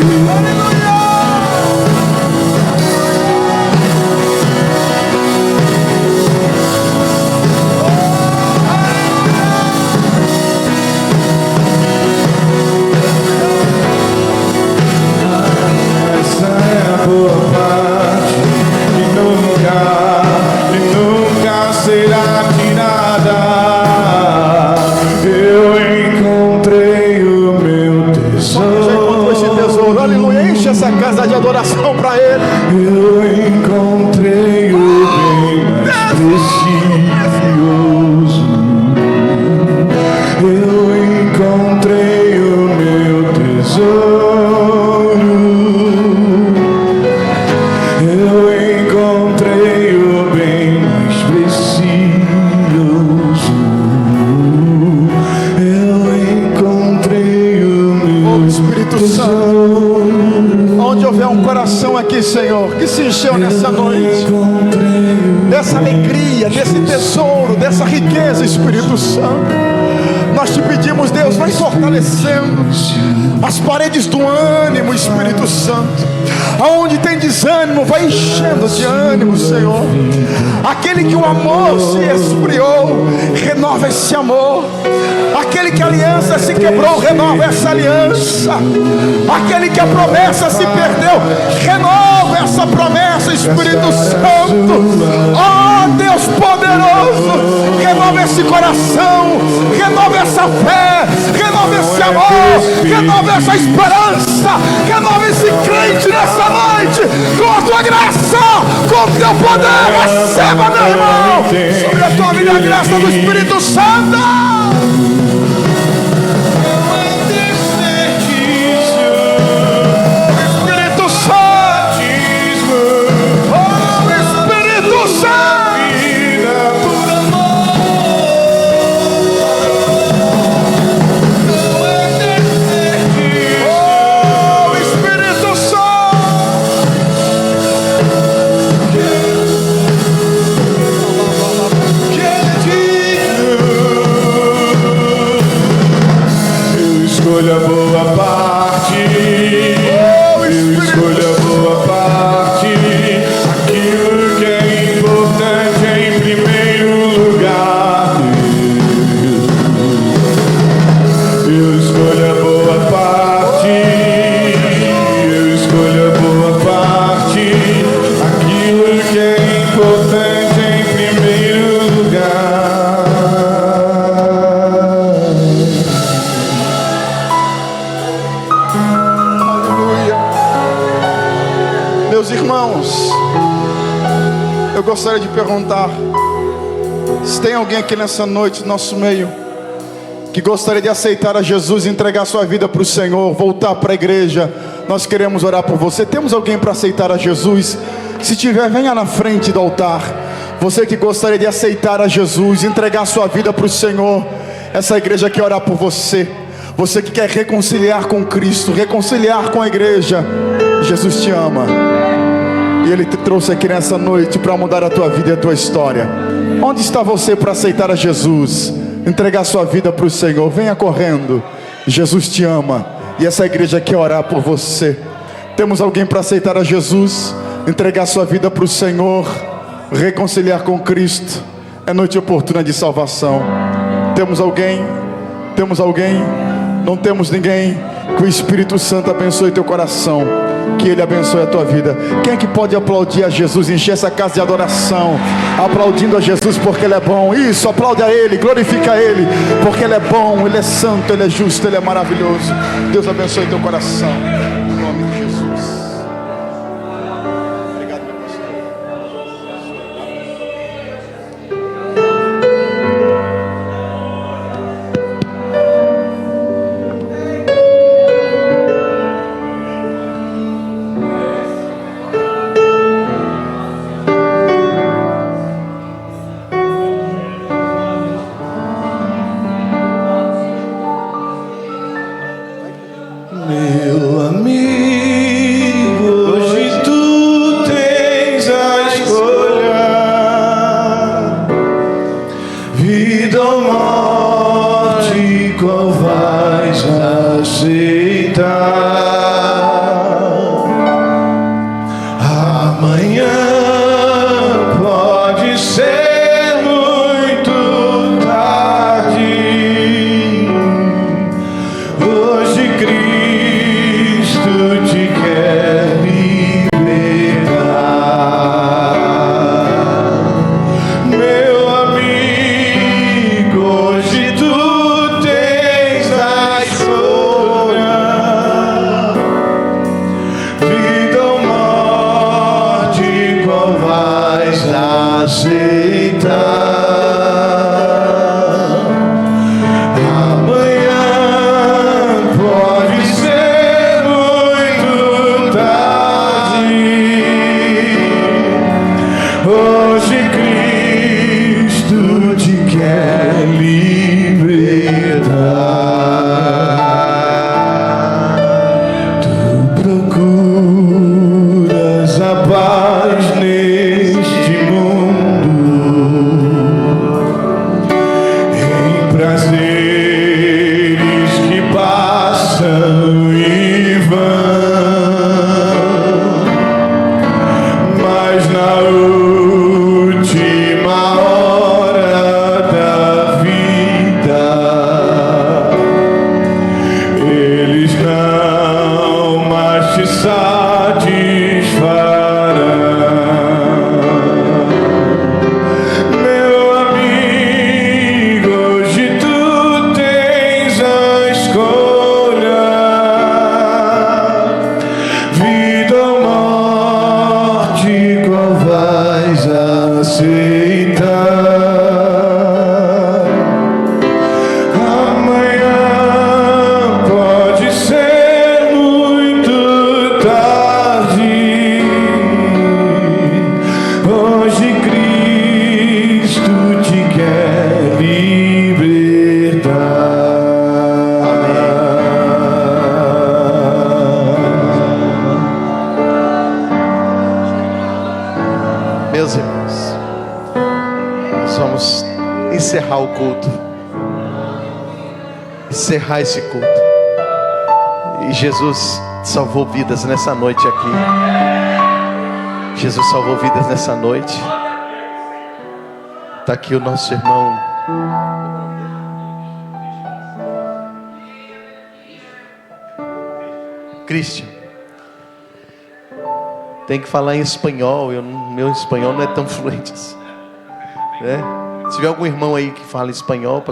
Essa é a boa parte, que nunca será tirada. Eu encontrei o meu tesouro. Já encontrou esse tesouro, aleluia. Enche essa casa de adoração para Ele. Eu encontrei o bem mais precioso. Eu encontrei o meu tesouro. Eu encontrei o bem mais precioso. Eu encontrei o meu Espírito Santo, tesouro. onde houver um coração aqui, Senhor, que se encheu nessa noite dessa alegria, desse tesouro, dessa riqueza, Espírito Santo, nós te pedimos, Deus, vai fortalecendo as paredes do ânimo, Espírito Santo. Aonde tem desânimo, vai enchendo de ânimo, Senhor. Aquele que o amor se esfriou, renova esse amor. Aquele que a aliança se quebrou, renova essa aliança. Aquele que a promessa se perdeu, renova essa promessa, Espírito Santo. Oh Deus poderoso, renova esse coração, renova essa fé, renova esse amor, renova essa esperança, renova esse crente nessa noite, com a tua graça, com o teu poder. Receba, meu irmão, sobre a tua vida, a graça do Espírito Santo. Espírito Santo, oh Espírito Santo, oh Espírito eu escolho a boa parte. Eu escolho a boa parte. Aquilo que é importante em primeiro lugar. Eu escolho a boa parte. Eu escolho a boa parte. Aquilo que é importante em primeiro lugar. Meus irmãos, eu gostaria de perguntar se tem alguém aqui nessa noite, no nosso meio, que gostaria de aceitar a Jesus, entregar sua vida para o Senhor, voltar para a igreja. Nós queremos orar por você. Temos alguém para aceitar a Jesus? Se tiver, venha na frente do altar. Você que gostaria de aceitar a Jesus, entregar sua vida para o Senhor, essa igreja quer orar por você. Você que quer reconciliar com Cristo, reconciliar com a igreja, Jesus te ama. E Ele te trouxe aqui nessa noite para mudar a tua vida e a tua história. Onde está você para aceitar a Jesus? Entregar sua vida para o Senhor. Venha correndo. Jesus te ama. E essa igreja quer orar por você. Temos alguém para aceitar a Jesus? Entregar sua vida para o Senhor. Reconciliar com Cristo. É noite oportuna de salvação. Temos alguém? Temos alguém? Não temos ninguém? Que o Espírito Santo abençoe teu coração. Que Ele abençoe a tua vida. Quem é que pode aplaudir a Jesus? Encher essa casa de adoração, aplaudindo a Jesus porque Ele é bom. Isso, aplaude a Ele, glorifica a Ele, porque Ele é bom, Ele é santo, Ele é justo, Ele é maravilhoso. Deus abençoe teu coração. Em nome de Jesus. Obrigado, meu pastor. Meu amigo, hoje tu tens a escolha, vida ou morte, qual vais aceitar? Amanhã pode ser muito tarde. Hoje Cristo te quer libertar. Meu amigo, hoje tu tens a escolha, vida ou morte, qual vais aceitar? Amanhã pode ser muito tarde. Hoje Cristo te quer libertar. Tu procuras a paz neste mundo, em prazeres que passam e vão, mas na última hora da vida eles não mais te satisfarão. Meu amigo, hoje tu tens a escolha, vida ou morte, qual vais aceitar? Amanhã pode ser muito tarde. Hoje Cristo te quer libertar. Meus irmãos, nós vamos encerrar o culto. Encerrar esse culto. E Jesus salvou vidas nessa noite aqui. Jesus salvou vidas nessa noite. Está aqui o nosso irmão Christian. Tem que falar em espanhol. Meu espanhol não é tão fluente assim, né? Se tiver algum irmão aí que fala espanhol,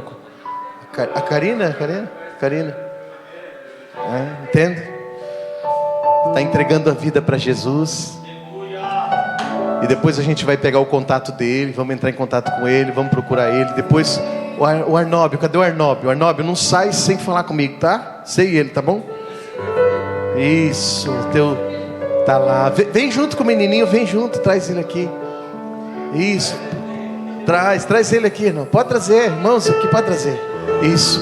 a Karina, entende? Está entregando a vida para Jesus. E depois a gente vai pegar o contato dele, vamos entrar em contato com ele, vamos procurar ele. Depois o Arnóbio, cadê o Arnóbio? O Arnóbio, não sai sem falar comigo, tá? Sei ele, tá bom? Isso, tá lá. Vem junto com o menininho, vem junto, traz ele aqui. Isso. Traz ele aqui, irmão. Pode trazer, irmãos, aqui pode trazer. Isso.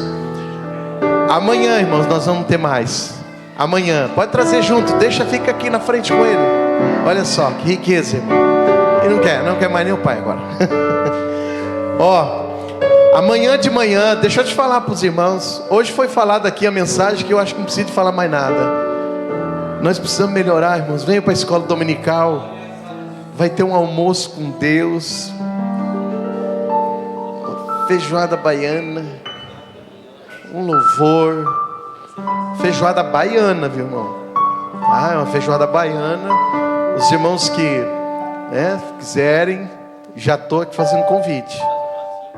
Amanhã, irmãos, nós vamos ter mais. Amanhã, pode trazer junto, fica aqui na frente com ele. Olha só, que riqueza, irmão. Ele não quer mais nem o pai agora. Ó, amanhã de manhã, deixa eu te falar para os irmãos. Hoje foi falada aqui a mensagem que eu acho que não preciso de falar mais nada. Nós precisamos melhorar, irmãos. Venham para a escola dominical. Vai ter um almoço com Deus, feijoada baiana, um louvor. Feijoada baiana, viu, irmão? É uma feijoada baiana. Os irmãos que quiserem, já estou aqui fazendo convite.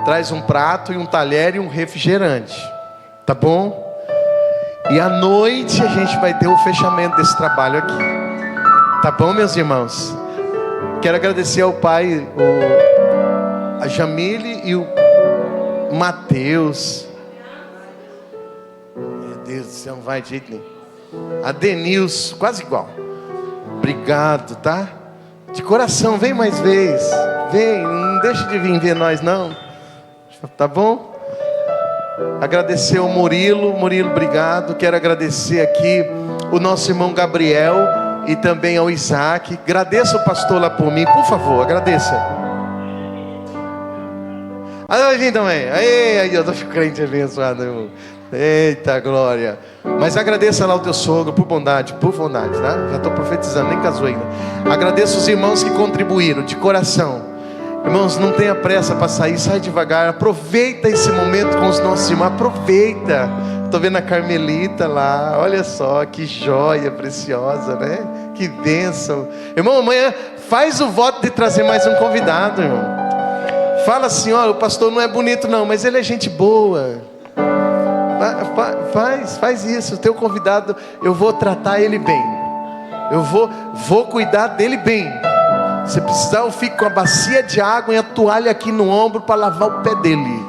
Traz um prato e um talher e um refrigerante, tá bom? E à noite a gente vai ter o fechamento desse trabalho aqui, tá bom, meus irmãos? Quero agradecer ao pai, a Jamile e o Mateus. Meu Deus do céu, não vai de jeito nenhum. A Denilson, quase igual. Obrigado, tá? De coração, vem mais vez. Vem, não deixa de vir ver nós não. Tá bom? Agradecer ao Murilo, obrigado. Quero agradecer aqui o nosso irmão Gabriel e também ao Isaac. Agradeça o pastor lá por mim, por favor, agradeça. Vai vir também. Aí, eu tô crente abençoado, irmão. Eita glória. Mas agradeça lá o teu sogro, por bondade, tá? Já estou profetizando, nem casou ainda. Agradeço os irmãos que contribuíram de coração. Irmãos, não tenha pressa para sair, sai devagar. Aproveita esse momento com os nossos irmãos. Aproveita. Estou vendo a Carmelita lá. Olha só, que joia preciosa, né? Que bênção. Irmão, amanhã faz o voto de trazer mais um convidado, irmão. Fala assim, olha, o pastor não é bonito não, mas ele é gente boa. Faz isso. O teu convidado, eu vou tratar ele bem. Eu vou cuidar dele bem. Se precisar, eu fico com a bacia de água e a toalha aqui no ombro para lavar o pé dele.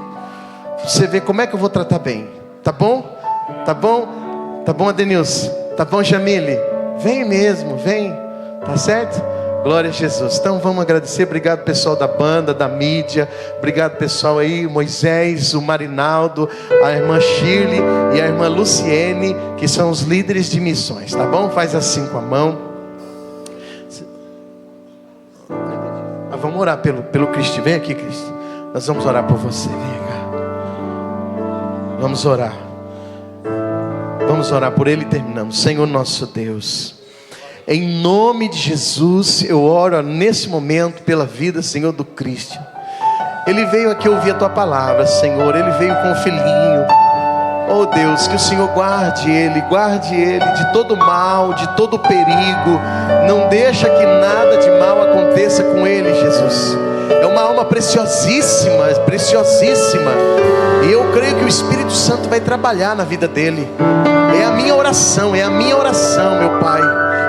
Você vê como é que eu vou tratar bem. Tá bom? Tá bom? Tá bom, Adenilson? Tá bom, Jamile? Vem mesmo, vem. Tá certo? Glória a Jesus. Então vamos agradecer. Obrigado pessoal da banda, da mídia. Obrigado pessoal aí, Moisés, o Marinaldo, a irmã Shirley e a irmã Luciene, que são os líderes de missões, tá bom? Faz assim com a mão. Vamos orar pelo Cristo. Vem aqui, Cristo. Nós vamos orar por você. Vem cá. Vamos orar. Vamos orar por ele e terminamos. Senhor nosso Deus, em nome de Jesus, eu oro nesse momento pela vida, Senhor, do Cristo. Ele veio aqui ouvir a Tua palavra, Senhor. Ele veio com o filhinho. Oh Deus, que o Senhor guarde ele de todo mal, de todo perigo. Não deixa que nada de mal aconteça com ele, Jesus. É uma alma preciosíssima, preciosíssima. E eu creio que o Espírito Santo vai trabalhar na vida dele. É a minha oração, meu Pai.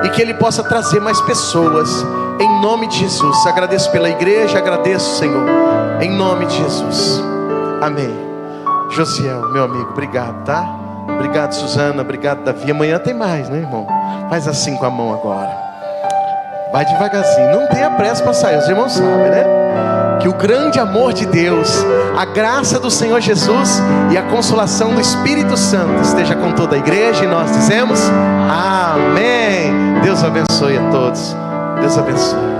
E que ele possa trazer mais pessoas, em nome de Jesus. Agradeço pela igreja, agradeço, Senhor, em nome de Jesus. Amém. Josiel, meu amigo, obrigado, tá? Obrigado, Suzana, obrigado, Davi. Amanhã tem mais, né, irmão? Faz assim com a mão agora. Vai devagarzinho, não tenha pressa para sair. Os irmãos sabem, né? Que o grande amor de Deus, a graça do Senhor Jesus e a consolação do Espírito Santo esteja com toda a igreja. E nós dizemos amém. Deus abençoe a todos. Deus abençoe.